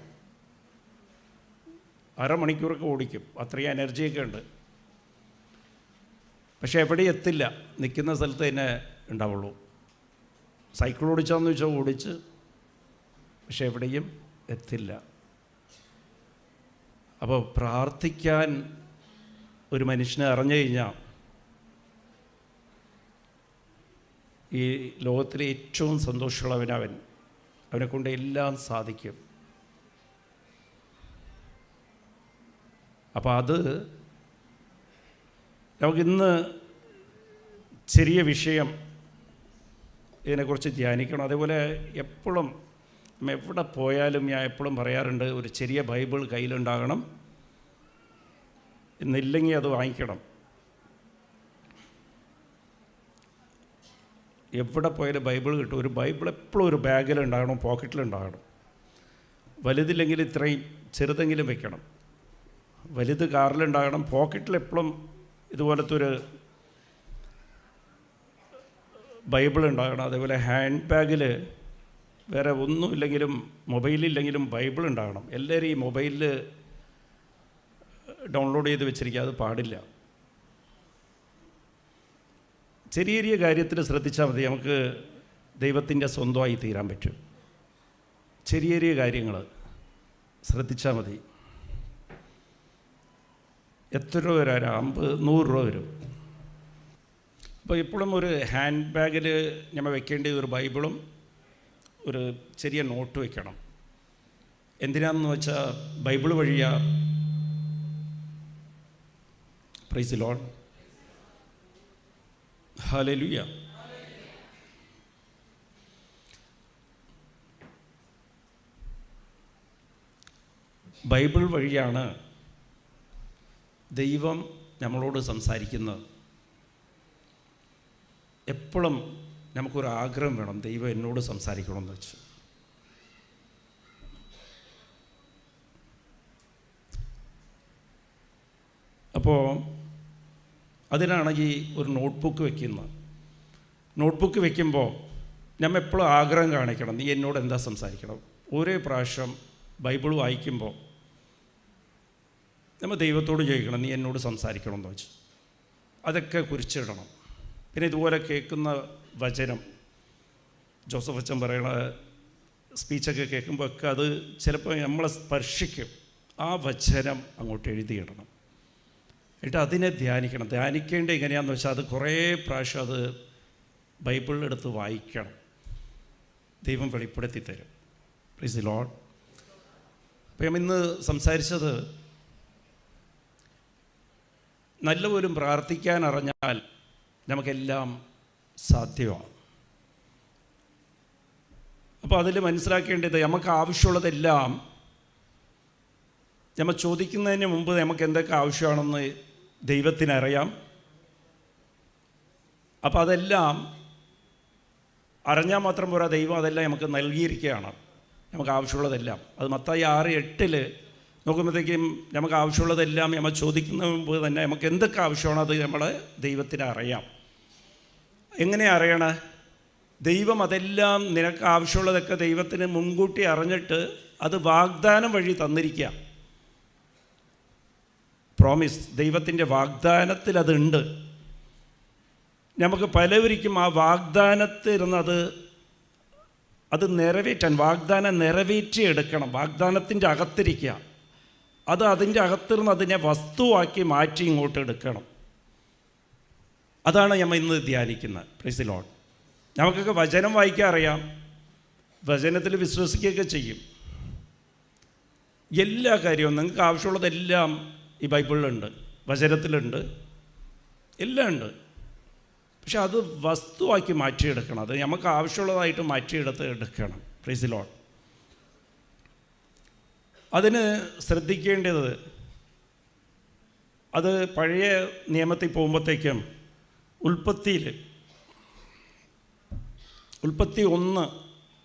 Speaker 4: അരമണിക്കൂറൊക്കെ ഓടിക്കും. അത്രയും എനർജിയൊക്കെ ഉണ്ട്. പക്ഷെ എവിടെയും എത്തില്ല. നിൽക്കുന്ന സ്ഥലത്ത് തന്നെ ഉണ്ടാവുള്ളൂ. സൈക്കിൾ ഓടിച്ചാന്ന് വെച്ചാൽ ഓടിച്ച്, പക്ഷെ എവിടെയും എത്തില്ല. അപ്പോൾ പ്രാർത്ഥിക്കാൻ ഒരു മനുഷ്യനെ അറിഞ്ഞു കഴിഞ്ഞാൽ ഈ ലോകത്തിലെ ഏറ്റവും സന്തോഷമുള്ളവനവൻ. അവനെക്കൊണ്ട് എല്ലാം സാധിക്കും. അപ്പോൾ അത് നമുക്കിന്ന് ചെറിയ വിഷയം ഇതിനെക്കുറിച്ച് ധ്യാനിക്കണം. അതേപോലെ എപ്പോഴും എവിടെ പോയാലും ഞാൻ എപ്പോഴും പറയാറുണ്ട്, ഒരു ചെറിയ ബൈബിൾ കയ്യിലുണ്ടാകണം. ഇന്നില്ലെങ്കിൽ അത് വാങ്ങിക്കണം. എവിടെ പോയാലും ബൈബിൾ കിട്ടും. ഒരു ബൈബിൾ എപ്പോഴും ഒരു ബാഗിലുണ്ടാകണം, പോക്കറ്റിലുണ്ടാകണം. വലുതില്ലെങ്കിൽ ഇത്രയും ചെറുതെങ്കിലും വെക്കണം. വലുത് കാറിലുണ്ടാകണം, പോക്കറ്റിലെപ്പോഴും ഇതുപോലത്തെ ഒരു ബൈബിൾ ഉണ്ടാകണം. അതേപോലെ ഹാൻഡ് ബാഗിൽ വേറെ ഒന്നുമില്ലെങ്കിലും മൊബൈലില്ലെങ്കിലും ബൈബിൾ ഉണ്ടാകണം. എല്ലാവരും ഈ മൊബൈലിൽ ഡൗൺലോഡ് ചെയ്ത് വെച്ചിരിക്കുക, അത് പാടില്ല. ചെറിയ ചെറിയ കാര്യത്തിൽ ശ്രദ്ധിച്ചാൽ മതി, നമുക്ക് ദൈവത്തിൻ്റെ സ്വന്തമായി തീരാൻ പറ്റും. ചെറിയ ചെറിയ കാര്യങ്ങൾ ശ്രദ്ധിച്ചാൽ മതി. എത്ര രൂപ വരാം? 50-100 രൂപ വരും. അപ്പോൾ എപ്പോഴും ഒരു ഹാൻഡ് ബാഗിൽ നമ്മൾ വെക്കേണ്ട ഒരു ബൈബിളും ഒരു ചെറിയ നോട്ട് വയ്ക്കണം. എന്തിനാണെന്ന് വെച്ചാൽ ബൈബിൾ വഴിയാ. Price the Lord, hallelujah. Bible വഴിയാണ് ദൈവം നമ്മളോട് സംസാരിക്കുന്നത്. എപ്പോഴും നമുക്കൊരു ആഗ്രഹം വേണം, ദൈവം എന്നോട് സംസാരിക്കണമെന്ന് വെച്ച്. അപ്പോൾ അതിനാണെങ്കിൽ ഒരു നോട്ട്ബുക്ക് വെക്കുന്നത്. നോട്ട്ബുക്ക് വെക്കുമ്പോൾ നമ്മൾ എപ്പോഴും ആഗ്രഹം കാണിക്കണം, നീ എന്നോട് എന്താ സംസാരിക്കണം. ഓരോ പ്രാവശ്യം ബൈബിൾ വായിക്കുമ്പോൾ നമ്മൾ ദൈവത്തോട് ചോദിക്കണം, നീ എന്നോട് സംസാരിക്കണം എന്ന് വെച്ച് അതൊക്കെ കുറിച്ചിടണം. പിന്നെ ഇതുപോലെ കേൾക്കുന്ന വചനം, ജോസഫ് അച്ഛൻ പറയണ സ്പീച്ചൊക്കെ കേൾക്കുമ്പോൾ ഒക്കെ അത് ചിലപ്പോൾ നമ്മളെ സ്പർശിക്കും. ആ വചനം അങ്ങോട്ട് എഴുതിയിടണം. എന്നിട്ട് അതിനെ ധ്യാനിക്കണം. ധ്യാനിക്കേണ്ടത് എങ്ങനെയാണെന്ന് വെച്ചാൽ അത് കുറേ പ്രാവശ്യം അത് ബൈബിളിലെടുത്ത് വായിക്കണം. ദൈവം വെളിപ്പെടുത്തി തരും. Price the Lord. അപ്പോൾ ഞാൻ ഇന്ന് സംസാരിച്ചത് നല്ലപോലും പ്രാർത്ഥിക്കാൻ അറിഞ്ഞാൽ നമുക്കെല്ലാം സാധ്യമാണ്. അപ്പോൾ അതിൽ മനസ്സിലാക്കേണ്ടത് നമുക്ക് ആവശ്യമുള്ളതെല്ലാം നമ്മൾ ചോദിക്കുന്നതിന് മുമ്പ് നമുക്ക് എന്തൊക്കെ ആവശ്യമാണെന്ന് ദൈവത്തിനറിയാം. അപ്പോൾ അതെല്ലാം അറിഞ്ഞാൽ മാത്രം പോരാ, ദൈവം അതെല്ലാം നമുക്ക് നൽകിയിരിക്കുകയാണ്, നമുക്ക് ആവശ്യമുള്ളതെല്ലാം. അത് മത്തായി 6:8 നോക്കുമ്പോഴത്തേക്കും നമുക്ക് ആവശ്യമുള്ളതെല്ലാം നമ്മൾ ചോദിക്കുന്നതിന് മുമ്പ് തന്നെ നമുക്ക് എന്തൊക്കെ ആവശ്യമാണോ അത് നമ്മൾ ദൈവത്തിന് അറിയാം. എങ്ങനെ അറിയണേ? ദൈവം അതെല്ലാം നിനക്ക് ആവശ്യമുള്ളതൊക്കെ ദൈവത്തിന് മുൻകൂട്ടി അറിഞ്ഞിട്ട് അത് വാഗ്ദാനം വഴി തന്നിരിക്കുക. പ്രോമിസ്, ദൈവത്തിൻ്റെ വാഗ്ദാനത്തിൽ അതുണ്ട്. നമുക്ക് പലവരിക്കും ആ വാഗ്ദാനത്തിരുന്നത് അത് നിറവേറ്റാൻ, വാഗ്ദാനം നിറവേറ്റിയെടുക്കണം. വാഗ്ദാനത്തിൻ്റെ അകത്തിരിക്കുക, അത് അതിൻ്റെ അകത്തിരുന്ന് അതിനെ വസ്തുവാക്കി മാറ്റി ഇങ്ങോട്ട് എടുക്കണം. അതാണ് നമ്മൾ ഇന്ന് ധ്യാനിക്കുന്നത്. Praise the Lord. നമുക്കൊക്കെ വചനം വായിക്കാൻ അറിയാം, വചനത്തിൽ വിശ്വസിക്കുകയൊക്കെ ചെയ്യും. എല്ലാ കാര്യവും നിങ്ങൾക്ക് ആവശ്യമുള്ളതെല്ലാം ഈ ബൈബിളിലുണ്ട്, വചനത്തിലുണ്ട്, എല്ലാം ഉണ്ട്. പക്ഷെ അത് വസ്തുവാക്കി മാറ്റിയെടുക്കണം. അത് നമുക്ക് ആവശ്യമുള്ളതായിട്ട് എടുക്കണം. Price the Lord. അതിന് ശ്രദ്ധിക്കേണ്ടത്, അത് പഴയ നിയമത്തിൽ പോകുമ്പോഴത്തേക്കും ഉൽപ്പത്തി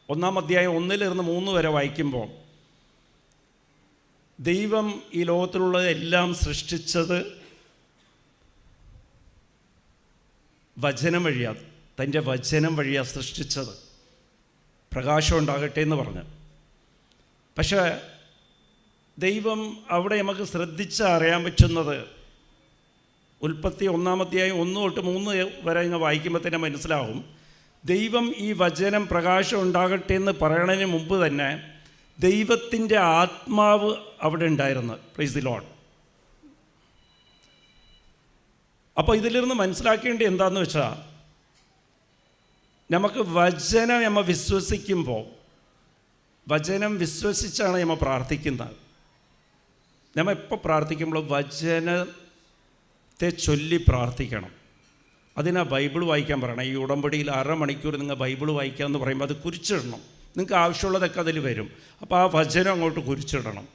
Speaker 4: 1 അധ്യായം 1-3 വരെ വായിക്കുമ്പോൾ ദൈവം ഈ ലോകത്തിലുള്ളതെല്ലാം സൃഷ്ടിച്ചത് വചനം വഴിയാണ്, തൻ്റെ വചനം വഴിയാണ് സൃഷ്ടിച്ചത്. പ്രകാശം ഉണ്ടാകട്ടെ എന്ന് പറഞ്ഞ്. പക്ഷേ ദൈവം അവിടെ നമുക്ക് ശ്രദ്ധിച്ച് അറിയാൻ പറ്റുന്നത്, ഉൽപ്പത്തി 1 അധ്യായം 1-3 വരെ ഇങ്ങ് വായിക്കുമ്പോൾ തന്നെ മനസ്സിലാവും, ദൈവം ഈ വചനം പ്രകാശം ഉണ്ടാകട്ടെ എന്ന് പറയണതിന് മുമ്പ് തന്നെ ദൈവത്തിൻ്റെ ആത്മാവ് അവിടെ ഉണ്ടായിരുന്നു. Price the Lord. അപ്പോൾ ഇതിലിരുന്ന് മനസ്സിലാക്കേണ്ടത് എന്താണെന്ന് വെച്ചാൽ, നമുക്ക് വചനം നമ്മൾ വിശ്വസിക്കുമ്പോൾ, വചനം വിശ്വസിച്ചാണ് നമ്മൾ പ്രാർത്ഥിക്കുന്നത്. നമ്മൾ എപ്പോൾ പ്രാർത്ഥിക്കുമ്പോൾ വചനത്തെ ചൊല്ലി പ്രാർത്ഥിക്കണം. അതിനാ ബൈബിൾ വായിക്കാൻ പറയണം. ഈ ഉടമ്പടിയിൽ 1/2 മണിക്കൂർ നിങ്ങൾ ബൈബിൾ വായിക്കാമെന്ന് പറയുമ്പോൾ അത് കുരിച്ചിടണം. നിങ്ങൾക്ക് ആവശ്യമുള്ളതൊക്കെ അതിൽ വരും. അപ്പോൾ ആ വചനം അങ്ങോട്ട് കുരിച്ചിടണം.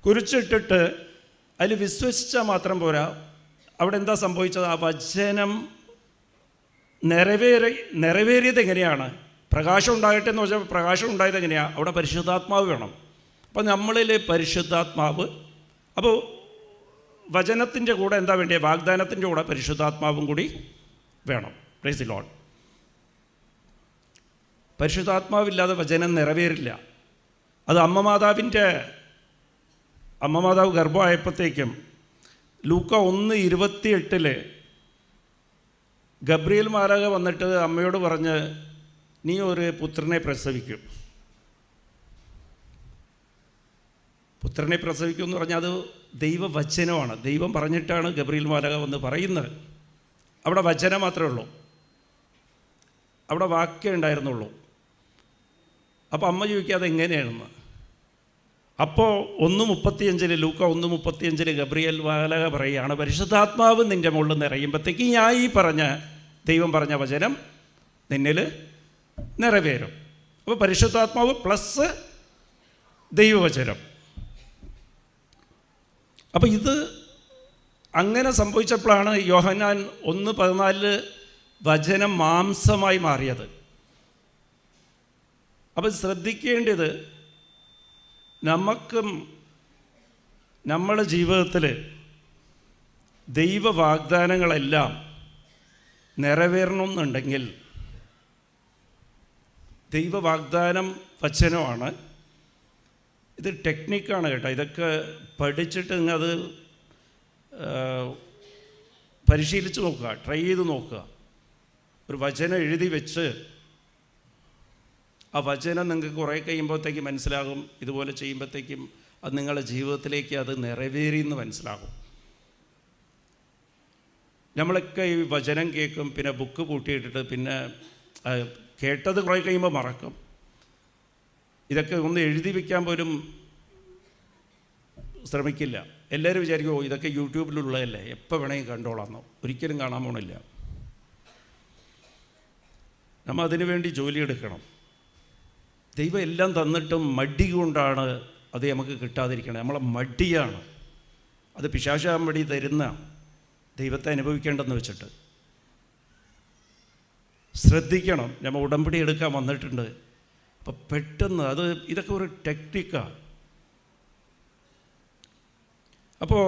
Speaker 4: കുരിച്ചിട്ടിട്ട് അതിൽ വിശ്വസിച്ചാൽ മാത്രം പോരാ. അവിടെ എന്താ സംഭവിച്ചത്? ആ വചനം നിറവേറിയത് എങ്ങനെയാണ്? പ്രകാശം ഉണ്ടാകട്ടെ എന്ന് വെച്ചാൽ പ്രകാശം ഉണ്ടായത് എങ്ങനെയാണ്? അവിടെ പരിശുദ്ധാത്മാവ് വേണം. അപ്പോൾ നമ്മളിൽ പരിശുദ്ധാത്മാവ്, അപ്പോൾ വചനത്തിൻ്റെ കൂടെ എന്താ വേണ്ടിയത്? വാഗ്ദാനത്തിൻ്റെ കൂടെ പരിശുദ്ധാത്മാവും കൂടി വേണം. Price the Lord. പരിശുദ്ധാത്മാവില്ലാതെ വചനം നിറവേറില്ല. അത് അമ്മ മാതാവ് ഗർഭമായപ്പോഴത്തേക്കും ലൂക്ക 1:28 ഗബ്രിയേൽ മാലാഖ വന്നിട്ട് അമ്മയോട് പറഞ്ഞ്, നീ ഒരു പുത്രനെ പ്രസവിക്കും. പുത്രനെ പ്രസവിക്കും എന്ന് പറഞ്ഞാൽ അത് ദൈവവചനമാണ്. ദൈവം പറഞ്ഞിട്ടാണ് ഗബ്രിയേൽ മാലാഖ വന്ന് പറയുന്നത്. അവിടെ വചനം മാത്രമേ ഉള്ളൂ, അവിടെ വാക്യം ഉണ്ടായിരുന്നുള്ളൂ. അപ്പോൾ അമ്മ ചോദിക്കുക അതെങ്ങനെയാണെന്ന്. അപ്പോൾ 1:35 ലൂക്ക 1:35 ഗബ്രിയേൽ മാലാഖ പറയുകയാണ്, പരിശുദ്ധാത്മാവ് നിൻ്റെ മുകളിൽ നിറയുമ്പോഴത്തേക്ക് ഞാൻ ഈ ദൈവം പറഞ്ഞ വചനം നിന്നിൽ നിറവേറും. അപ്പോൾ പരിശുദ്ധാത്മാവ് പ്ലസ് ദൈവവചനം. അപ്പോൾ ഇത് അങ്ങനെ സംഭവിച്ചപ്പോഴാണ് യോഹന്നാൻ 1:14 വചനം മാംസമായി മാറിയത്. അപ്പോൾ ശ്രദ്ധിക്കേണ്ടത്, നമുക്കും നമ്മുടെ ജീവിതത്തിൽ ദൈവ വാഗ്ദാനങ്ങളെല്ലാം നിറവേറണമെന്നുണ്ടെങ്കിൽ ദൈവ വാഗ്ദാനം വചനമാണ്. ഇത് ടെക്നിക്കാണ് കേട്ടോ. ഇതൊക്കെ പഠിച്ചിട്ട് നിങ്ങൾ അത് പരിശീലിച്ച് നോക്കുക, ട്രൈ ചെയ്ത് നോക്കുക. ഒരു വചനം എഴുതി വെച്ച് ആ വചനം നിങ്ങൾക്ക് കുറേ കഴിയുമ്പോഴത്തേക്കും മനസ്സിലാകും. ഇതുപോലെ ചെയ്യുമ്പോഴത്തേക്കും അത് നിങ്ങളുടെ ജീവിതത്തിലേക്ക് അത് നിറവേറിയെന്ന് മനസ്സിലാകും. നമ്മളൊക്കെ ഈ വചനം കേൾക്കും, പിന്നെ ബുക്ക് പൂട്ടിയിട്ടിട്ട് പിന്നെ കേട്ടത് കുറേ കഴിയുമ്പോൾ മറക്കും. ഇതൊക്കെ ഒന്ന് എഴുതി വയ്ക്കാൻ പോലും ശ്രമിക്കില്ല. എല്ലാവരും വിചാരിക്കും, ഓ ഇതൊക്കെ യൂട്യൂബിലുള്ളതല്ലേ, എപ്പോൾ വേണമെങ്കിൽ കണ്ടോളാമെന്നോ. ഒരിക്കലും കാണാൻ പോണില്ല. നമ്മൾ അതിനു വേണ്ടി ജോലിയെടുക്കണം. ദൈവം എല്ലാം തന്നിട്ടും മടി കൊണ്ടാണ് അത് നമുക്ക് കിട്ടാതിരിക്കണം. നമ്മളെ മടിയാണ് അത്. പിശാചമടി തരുന്ന ദൈവത്തെ അനുഭവിക്കേണ്ടെന്ന് വെച്ചിട്ട് ശ്രദ്ധിക്കണം. നമ്മൾ ഉടമ്പടി എടുക്കാൻ വന്നിട്ടുണ്ട്. അപ്പം പെട്ടെന്ന് ഇതൊക്കെ ഒരു ടെക്നിക്കാണ്. അപ്പോൾ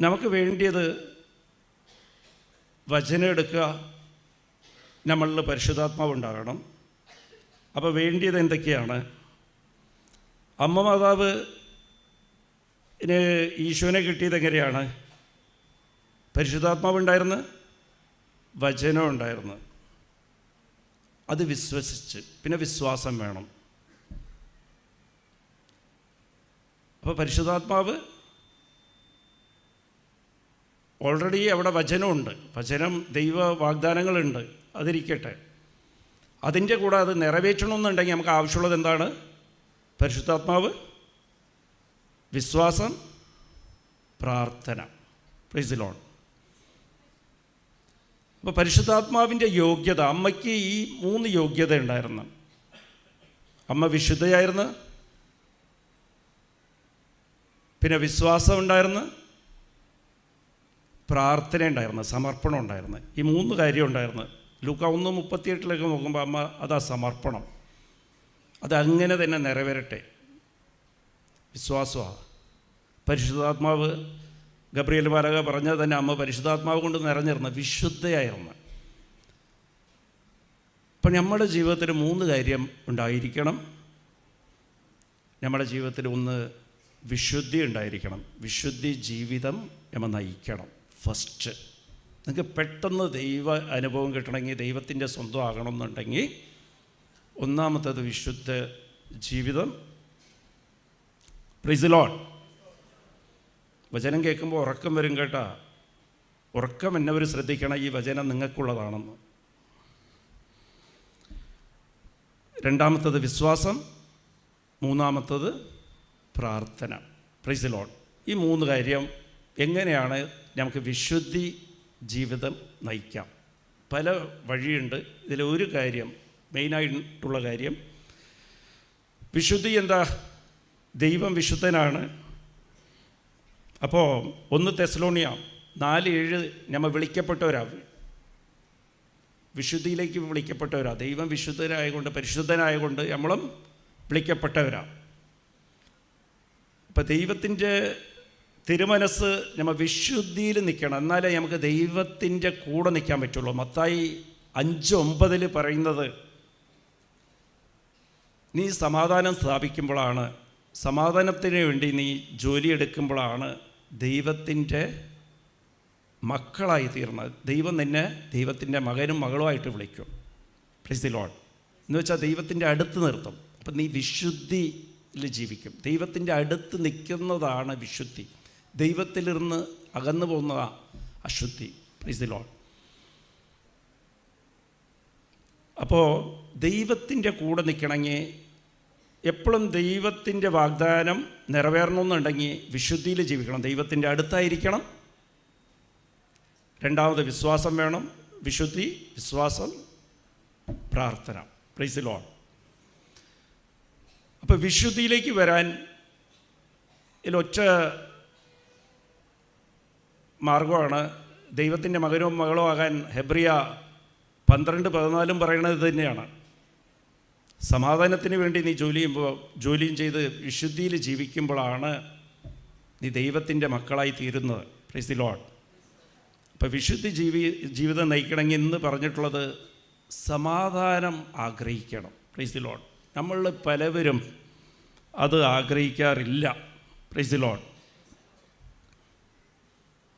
Speaker 4: നമുക്ക് വേണ്ടിയത് വചനം എടുക്കുക, നമ്മളിൽ പരിശുദ്ധാത്മാവ് ഉണ്ടാകണം. അപ്പോൾ വേണ്ടിയത് എന്തൊക്കെയാണ്? അമ്മ മാതാവ് ഈശോനെ കിട്ടിയത് എങ്ങനെയാണ്? പരിശുദ്ധാത്മാവ് ഉണ്ടായിരുന്നു, വചനം ഉണ്ടായിരുന്നു. അത് വിശ്വസിച്ച്, പിന്നെ വിശ്വാസം വേണം. അപ്പോൾ പരിശുദ്ധാത്മാവ് ഓൾറെഡി അവിടെ വചനമുണ്ട്. വചനം ദൈവ വാഗ്ദാനങ്ങളുണ്ട്, അതിരിക്കട്ടെ. അതിൻ്റെ കൂടെ അത് നിറവേറ്റണമെന്നുണ്ടെങ്കിൽ നമുക്ക് ആവശ്യമുള്ളത് എന്താണ്? പരിശുദ്ധാത്മാവ്, വിശ്വാസം, പ്രാർത്ഥന. Praise the Lord. അപ്പോൾ പരിശുദ്ധാത്മാവിൻ്റെ യോഗ്യത, അമ്മയ്ക്ക് ഈ 3 യോഗ്യത ഉണ്ടായിരുന്നു. അമ്മ വിശുദ്ധയായിരുന്നു, പിന്നെ വിശ്വാസം ഉണ്ടായിരുന്നു, പ്രാർത്ഥന ഉണ്ടായിരുന്നു, സമർപ്പണം ഉണ്ടായിരുന്നു. ഈ 3 കാര്യം ഉണ്ടായിരുന്നു. ലൂക്ക 1:38 നോക്കുമ്പോൾ അമ്മ അതാ സമർപ്പണം. അതങ്ങനെ തന്നെ നിറവേറട്ടെ. വിശ്വാസമാണ്. പരിശുദ്ധാത്മാവ് ഗബ്രിയേൽ മാലാഖ പറഞ്ഞത് തന്നെ അമ്മ പരിശുദ്ധാത്മാവ് കൊണ്ട് നിറഞ്ഞിരുന്നു, വിശുദ്ധയായിരുന്നു. അപ്പം നമ്മുടെ ജീവിതത്തിൽ 3 കാര്യം ഉണ്ടായിരിക്കണം. നമ്മുടെ ജീവിതത്തിൽ ഒന്ന് വിശുദ്ധി ഉണ്ടായിരിക്കണം. വിശുദ്ധി ജീവിതം നമ്മൾ നയിക്കണം. ഫസ്റ്റ് നിങ്ങൾക്ക് പെട്ടെന്ന് ദൈവ അനുഭവം കിട്ടണമെങ്കിൽ, ദൈവത്തിൻ്റെ സ്വന്തം ആകണമെന്നുണ്ടെങ്കിൽ, ഒന്നാമത്തേത് വിശുദ്ധ ജീവിതം. Price the Lord. വചനം കേൾക്കുമ്പോൾ ഉറക്കം വരും കേട്ടാ. ഉറക്കം എന്നവർ ശ്രദ്ധിക്കണം, ഈ വചനം നിങ്ങൾക്കുള്ളതാണെന്ന്. രണ്ടാമത്തത് വിശ്വാസം, മൂന്നാമത്തത് പ്രാർത്ഥന. Praise the Lord. ഈ 3 കാര്യം എങ്ങനെയാണ് നമുക്ക് വിശുദ്ധി ജീവിതം നയിക്കാം? പല വഴിയുണ്ട്. ഇതിലൊരു കാര്യം, മെയിനായിട്ടുള്ള കാര്യം, വിശുദ്ധി എന്താ? ദൈവം വിശുദ്ധനാണ്. അപ്പോൾ 1 തെസ്സലോനിയ 4:7 നമ്മൾ വിളിക്കപ്പെട്ടവരാ, വിശുദ്ധിയിലേക്ക് വിളിക്കപ്പെട്ടവരാ. ദൈവം വിശുദ്ധനായതുകൊണ്ട്, പരിശുദ്ധനായതുകൊണ്ട് നമ്മളും വിളിക്കപ്പെട്ടവരാ. അപ്പം ദൈവത്തിൻ്റെ തിരുമനസ് നമ്മൾ വിശുദ്ധിയിൽ നിൽക്കണം, എന്നാലേ നമുക്ക് ദൈവത്തിൻ്റെ കൂടെ നിൽക്കാൻ പറ്റുള്ളൂ. മത്തായി 5:9 പറയുന്നത്, നീ സമാധാനം സ്ഥാപിക്കുമ്പോഴാണ്, സമാധാനത്തിന് വേണ്ടി നീ ജോലിയെടുക്കുമ്പോഴാണ് ദൈവത്തിൻ്റെ മക്കളായി തീർന്നത്. ദൈവം നിന്നെ ദൈവത്തിൻ്റെ മകനും മകളുമായിട്ട് വിളിക്കും. Price the Lord. എന്ന് വെച്ചാൽ ദൈവത്തിൻ്റെ അടുത്ത് നിർത്തും. അപ്പം നീ വിശുദ്ധിയിൽ ജീവിക്കും. ദൈവത്തിൻ്റെ അടുത്ത് നിൽക്കുന്നതാണ് വിശുദ്ധി. ദൈവത്തിലിരുന്ന് അകന്നു പോകുന്നതാണ് അശുദ്ധി. Price the Lord. അപ്പോൾ ദൈവത്തിൻ്റെ കൂടെ നിൽക്കണമെങ്കിൽ, എപ്പോഴും ദൈവത്തിൻ്റെ വാഗ്ദാനം നിറവേറണമെന്നുണ്ടെങ്കിൽ വിശുദ്ധിയിൽ ജീവിക്കണം, ദൈവത്തിൻ്റെ അടുത്തായിരിക്കണം. രണ്ടാമത് വിശ്വാസം വേണം. വിശുദ്ധി, വിശ്വാസം, പ്രാർത്ഥന. Praise the Lord. അപ്പോൾ വിശുദ്ധിയിലേക്ക് വരാൻ ഇതിലൊറ്റ മാർഗമാണ് ദൈവത്തിൻ്റെ മകനോ മകളോ ആകാൻ. ഹെബ്രിയ 12:14 പറയണത് തന്നെയാണ്. സമാധാനത്തിന് വേണ്ടി നീ ജോലിയും ചെയ്ത് വിശുദ്ധിയിൽ ജീവിക്കുമ്പോഴാണ് നീ ദൈവത്തിൻ്റെ മക്കളായി തീരുന്നത്. Praise the Lord. അപ്പോൾ വിശുദ്ധി ജീവിതം നയിക്കണമെങ്കിൽ ഇന്ന് പറഞ്ഞിട്ടുള്ളത് സമാധാനം ആഗ്രഹിക്കണം. Praise the Lord. നമ്മൾ പലവരും അത് ആഗ്രഹിക്കാറില്ല. Price the Lord.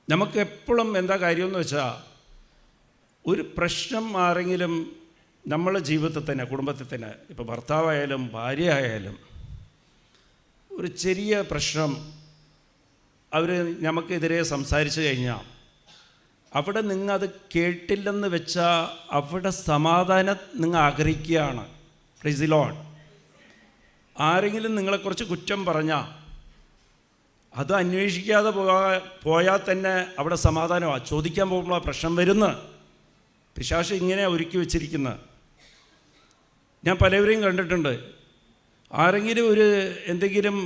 Speaker 4: നമുക്കെപ്പോഴും എന്താ കാര്യമെന്ന് വെച്ചാൽ, ഒരു പ്രശ്നം ആരെങ്കിലും നമ്മളെ ജീവിതത്തിൽ തന്നെ, കുടുംബത്തിൽ തന്നെ, ഇപ്പോൾ ഭർത്താവായാലും ഭാര്യ ആയാലും, ഒരു ചെറിയ പ്രശ്നം അവർ നമുക്കെതിരെ സംസാരിച്ചു കഴിഞ്ഞാൽ അവിടെ നിങ്ങൾ അത് കേട്ടില്ലെന്ന് വെച്ചാൽ അവിടെ സമാധാനം നിങ്ങൾ ആഗ്രഹിക്കുകയാണ്. Price the Lord. ആരെങ്കിലും നിങ്ങളെക്കുറിച്ച് കുറ്റം പറഞ്ഞാൽ അത് അന്വേഷിക്കാതെ പോയാൽ തന്നെ അവിടെ സമാധാനമാണ്. ചോദിക്കാൻ പോകുമ്പോൾ പ്രശ്നം വരുന്നത്. പിശാച് ഇങ്ങനെ ഒരുക്കി വെച്ചിരിക്കുന്നത് ഞാൻ പലവരെയും കണ്ടിട്ടുണ്ട്. ആരെങ്കിലും എന്തെങ്കിലും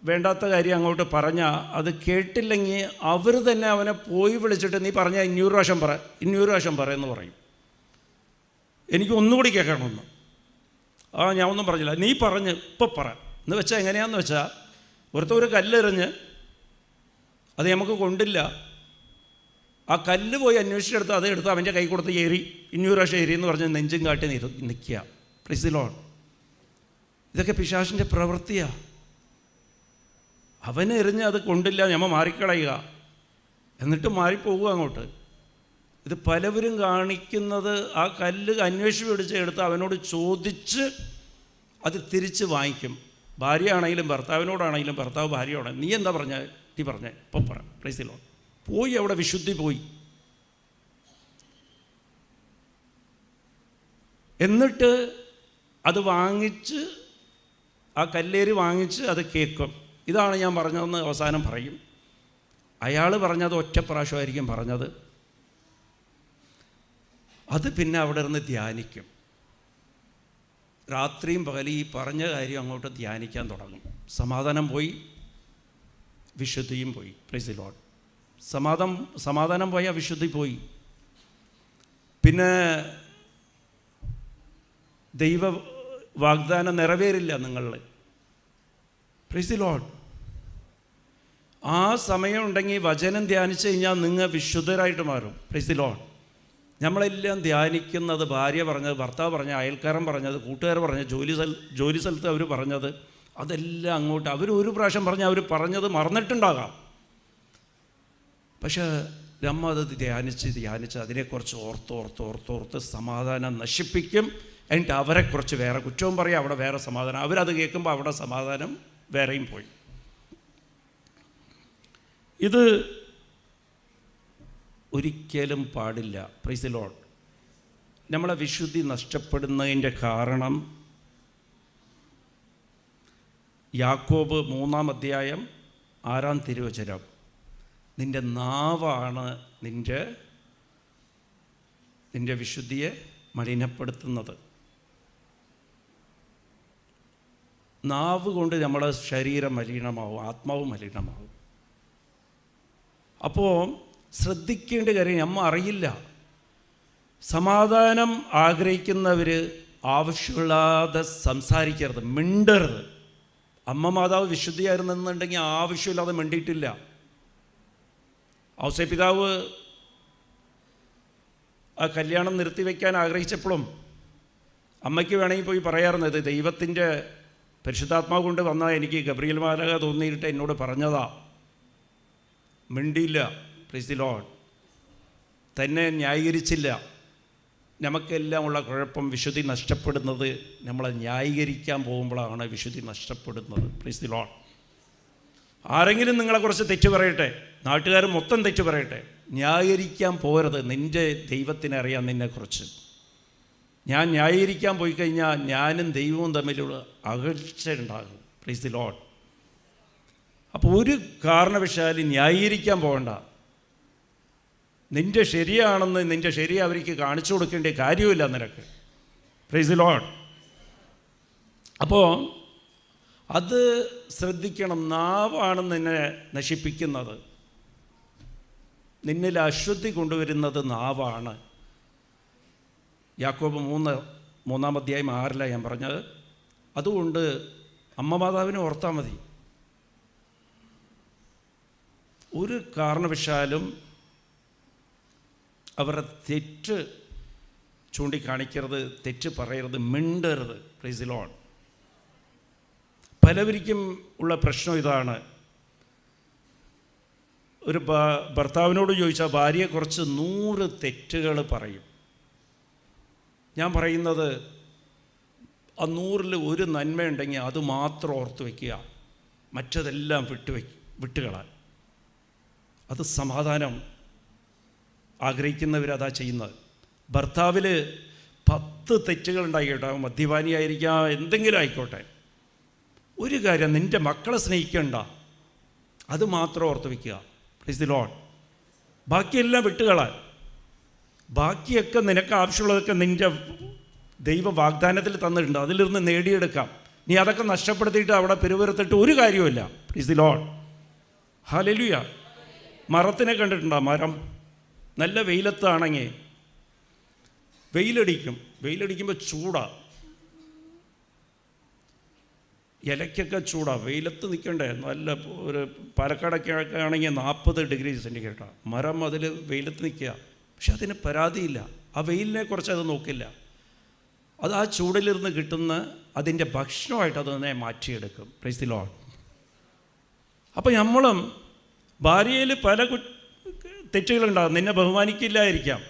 Speaker 4: വേണ്ടാത്ത കാര്യം അങ്ങോട്ട് പറഞ്ഞാൽ അത് കേട്ടില്ലെങ്കിൽ അവർ തന്നെ അവനെ പോയി വിളിച്ചിട്ട് നീ പറഞ്ഞാൽ 200 പ്രാവശ്യം എന്ന് പറയും. എനിക്ക് ഒന്നുകൂടി കേൾക്കണമെന്ന്. ഞാൻ ഒന്നും പറഞ്ഞില്ല, നീ പറഞ്ഞ് ഇപ്പം പറ എന്ന് വെച്ചാൽ എങ്ങനെയാണെന്ന് വെച്ചാൽ, ഒരു കല്ലെറിഞ്ഞ് അത് നമുക്ക് കൊണ്ടില്ല, ആ കല്ല് പോയി അന്വേഷിച്ചെടുത്ത് അതെടുത്ത് അവൻ്റെ കൈ കൊടുത്ത് ഏറി 200 പ്രാവശ്യം ഏരി എന്ന് പറഞ്ഞ് നെഞ്ചും കാട്ടി നിൽക്കുക. Price the Lord. ഇതൊക്കെ പിശാചിൻ്റെ പ്രവൃത്തിയാണ്. അവനെറിഞ്ഞ് അത് കൊണ്ടില്ല, നമ്മൾ മാറിക്കളയുക, എന്നിട്ട് മാറിപ്പോവുക അങ്ങോട്ട്. ഇത് പലവരും കാണിക്കുന്നത് ആ കല്ല് അന്വേഷിച്ച് പിടിച്ച് എടുത്ത് അവനോട് ചോദിച്ച് അത് തിരിച്ച് വാങ്ങിക്കും. ഭാര്യ ആണെങ്കിലും ഭർത്താവിനോടാണെങ്കിലും ഭർത്താവ് ഭാര്യയോടാണെങ്കിലും നീ എന്താ പറഞ്ഞ നീ പറഞ്ഞേ ഇപ്പം പറ. Price the Lord. പോയി അവിടെ വിശുദ്ധി പോയി. എന്നിട്ട് അത് വാങ്ങിച്ച് ആ കല്ലേരി വാങ്ങിച്ച് അത് കേൾക്കും. ഇതാണ് ഞാൻ പറഞ്ഞതെന്ന് അവസാനം പറയും. അയാൾ പറഞ്ഞത് ഒറ്റ പ്രാവശ്യമായിരിക്കും പറഞ്ഞത്. അത് പിന്നെ അവിടെ ഇരുന്ന് ധ്യാനിക്കും. രാത്രിയും പകലും ഈ പറഞ്ഞ കാര്യം അങ്ങോട്ട് ധ്യാനിക്കാൻ തുടങ്ങും. സമാധാനം പോയി, വിശുദ്ധിയും പോയി. Price the Lord. സമാധാനം പോയാൽ വിശുദ്ധി പോയി. പിന്നെ ദൈവ വാഗ്ദാനം നിറവേറില്ല നിങ്ങളിൽ. Price the Lord. ആ സമയം ഉണ്ടെങ്കിൽ വചനം ധ്യാനിച്ചു കഴിഞ്ഞാൽ നിങ്ങൾ വിശുദ്ധരായിട്ട് മാറും. Price the Lord. നമ്മളെല്ലാം ധ്യാനിക്കുന്നത് ഭാര്യ പറഞ്ഞത്, ഭർത്താവ് പറഞ്ഞത്, അയൽക്കാരൻ പറഞ്ഞത്, കൂട്ടുകാർ പറഞ്ഞത്, ജോലി സ്ഥലത്ത് അവർ പറഞ്ഞത്, അതെല്ലാം അങ്ങോട്ട് അവർ ഒരു പ്രാവശ്യം പറഞ്ഞാൽ അവർ പറഞ്ഞത് മറന്നിട്ടുണ്ടാകാം. പക്ഷേ നമ്മൾ അത് ധ്യാനിച്ച് അതിനെക്കുറിച്ച് ഓർത്ത് സമാധാനം നശിപ്പിക്കും. എന്നിട്ട് അവരെക്കുറിച്ച് വേറെ കുറ്റവും പറയും, അവിടെ വേറെ സമാധാനം. അവരത് കേൾക്കുമ്പോൾ അവിടെ സമാധാനം വേറെയും പോയി. ഇത് ഒരിക്കലും പാടില്ല. Price the Lord. നമ്മളെ വിശുദ്ധി നഷ്ടപ്പെടുന്നതിൻ്റെ കാരണം യാക്കോബ് 3-ാം അധ്യായം 6-ാം തിരുവചനം, നിൻ്റെ നാവാണ് നിൻ്റെ വിശുദ്ധിയെ മലിനപ്പെടുത്തുന്നത്. നാവ് കൊണ്ട് നമ്മളെ ശരീരം മലിനമാവും, ആത്മാവ് മലിനമാവും. അപ്പോൾ ശ്രദ്ധിക്കേണ്ട കാര്യം നമ്മൾ അറിയില്ല. സമാധാനം ആഗ്രഹിക്കുന്നവർ ആവശ്യമില്ലാതെ സംസാരിക്കരുത്, മിണ്ടരുത്. അമ്മ മാതാവ് വിശുദ്ധിയായിരുന്നെന്നുണ്ടെങ്കിൽ ആവശ്യമില്ലാതെ മിണ്ടിയിട്ടില്ല. ഔസേപ്പിതാവ് ആ കല്യാണം നിർത്തിവെക്കാൻ ആഗ്രഹിച്ചപ്പോഴും അമ്മയ്ക്ക് വേണമെങ്കിൽ പോയി പറയാറുണ്ട്, ഇത് ദൈവത്തിൻ്റെ പരിശുദ്ധാത്മാവ് കൊണ്ട് വന്നാൽ എനിക്ക് ഗബ്രിയേൽ മാലാഖ തോന്നിയിട്ട് എന്നോട് പറഞ്ഞതാ. മിണ്ടിയില്ല. Price the Lord. തന്നെ ന്യായീകരിച്ചില്ല. നമുക്കെല്ലാം ഉള്ള കുഴപ്പം വിശുദ്ധി നഷ്ടപ്പെടുന്നത് നമ്മളെ ന്യായീകരിക്കാൻ പോകുമ്പോഴാണ് വിശുദ്ധി നഷ്ടപ്പെടുന്നത്. Price the Lord. ആരെങ്കിലും നിങ്ങളെക്കുറിച്ച് തെറ്റ് പറയട്ടെ, നാട്ടുകാർ മൊത്തം തെറ്റ് പറയട്ടെ, ന്യായീകരിക്കാൻ പോകരുത്. നിൻ്റെ ദൈവത്തിനറിയാം നിന്നെക്കുറിച്ച്. ഞാൻ ന്യായീകരിക്കാൻ പോയി കഴിഞ്ഞാൽ ഞാനും ദൈവവും തമ്മിലുള്ള അകൽച്ച ഉണ്ടാകും. Price the Lord. അപ്പോൾ ഒരു കാരണവശാലും ന്യായീകരിക്കാൻ പോകണ്ട. നിൻ്റെ ശരിയാണെന്ന് നിൻ്റെ ശരി അവർക്ക് കാണിച്ചു കൊടുക്കേണ്ട കാര്യമില്ല നിനക്ക്. Price the Lord. അപ്പോൾ അത് ശ്രദ്ധിക്കണം. നാവാണ് നിന്നെ നശിപ്പിക്കുന്നത്. നിന്നിൽ അശുദ്ധി കൊണ്ടുവരുന്നത് നാവാണ്. യാക്കോബ് 3-ാം അധ്യായം 6-ലാണ് ഞാൻ പറഞ്ഞത്. അതുകൊണ്ട് അമ്മ മാതാവിനെ ഓർത്താൽ മതി. ഒരു കാരണവശാലും അവരുടെ തെറ്റ് ചൂണ്ടിക്കാണിക്കരുത്, തെറ്റ് പറയരുത്, മിണ്ടരുത്. Price the Lord. പലവർക്കും ഉള്ള പ്രശ്നം ഇതാണ്. ഒരു ഭർത്താവിനോട് ചോദിച്ചാൽ ഭാര്യയെക്കുറിച്ച് 100 തെറ്റുകൾ പറയും. ഞാൻ പറയുന്നത് ആ 100ൽ ഒരു നന്മയുണ്ടെങ്കിൽ അത് മാത്രം ഓർത്ത് വയ്ക്കുക, മറ്റതെല്ലാം വിട്ടുകളാൻ. അത് സമാധാനം ആഗ്രഹിക്കുന്നവരതാ ചെയ്യുന്നത്. ഭർത്താവിൽ 10 തെറ്റുകളുണ്ടായി കേട്ടോ, മദ്യപാനിയായിരിക്കാം, എന്തെങ്കിലും ആയിക്കോട്ടെ, ഒരു കാര്യം, നിൻ്റെ മക്കളെ സ്നേഹിക്കണ്ട, അത് മാത്രം ഓർത്ത് വയ്ക്കുക. Price the Lord. ബാക്കിയെല്ലാം വിട്ടുകളാൻ. ബാക്കിയൊക്കെ നിനക്ക് ആവശ്യമുള്ളതൊക്കെ നിൻ്റെ ദൈവ വാഗ്ദാനത്തിൽ തന്നിട്ടുണ്ട്, അതിലിരുന്ന് നേടിയെടുക്കാം. നീ അതൊക്കെ നഷ്ടപ്പെടുത്തിയിട്ട് അവിടെ പെരുവരുത്തിട്ട് ഒരു കാര്യവുമില്ല. Price the Lord. ഹല്ലേലൂയ. മരത്തിനെ കണ്ടിട്ടുണ്ടോ? മരം നല്ല വെയിലത്താണെങ്കിൽ വെയിലടിക്കുമ്പോൾ ചൂടാണ്, ഇലയ്ക്കൊക്കെ ചൂടാണ്, വെയിലത്ത് നിൽക്കണ്ടേ. നല്ല ഒരു പാലക്കാടൊക്കെ ആണെങ്കിൽ 40 ഡിഗ്രി സെൻറ്റിഗ്രേഡാണ്. മരം അതിൽ വെയിലത്ത് നിൽക്കുക, പക്ഷെ അതിന് പരാതിയില്ല. ആ വെയിലിനെ കുറിച്ച് അത് നോക്കില്ല. അത് ആ ചൂടിലിരുന്ന് കിട്ടുന്ന അതിൻ്റെ ഭക്ഷണമായിട്ട് അതിനെ മാറ്റിയെടുക്കും. Price the Lord. അപ്പോൾ നമ്മളും ഭാര്യയിൽ പല തെറ്റുകളുണ്ടാകും. നിന്നെ ബഹുമാനിക്കില്ലായിരിക്കാം,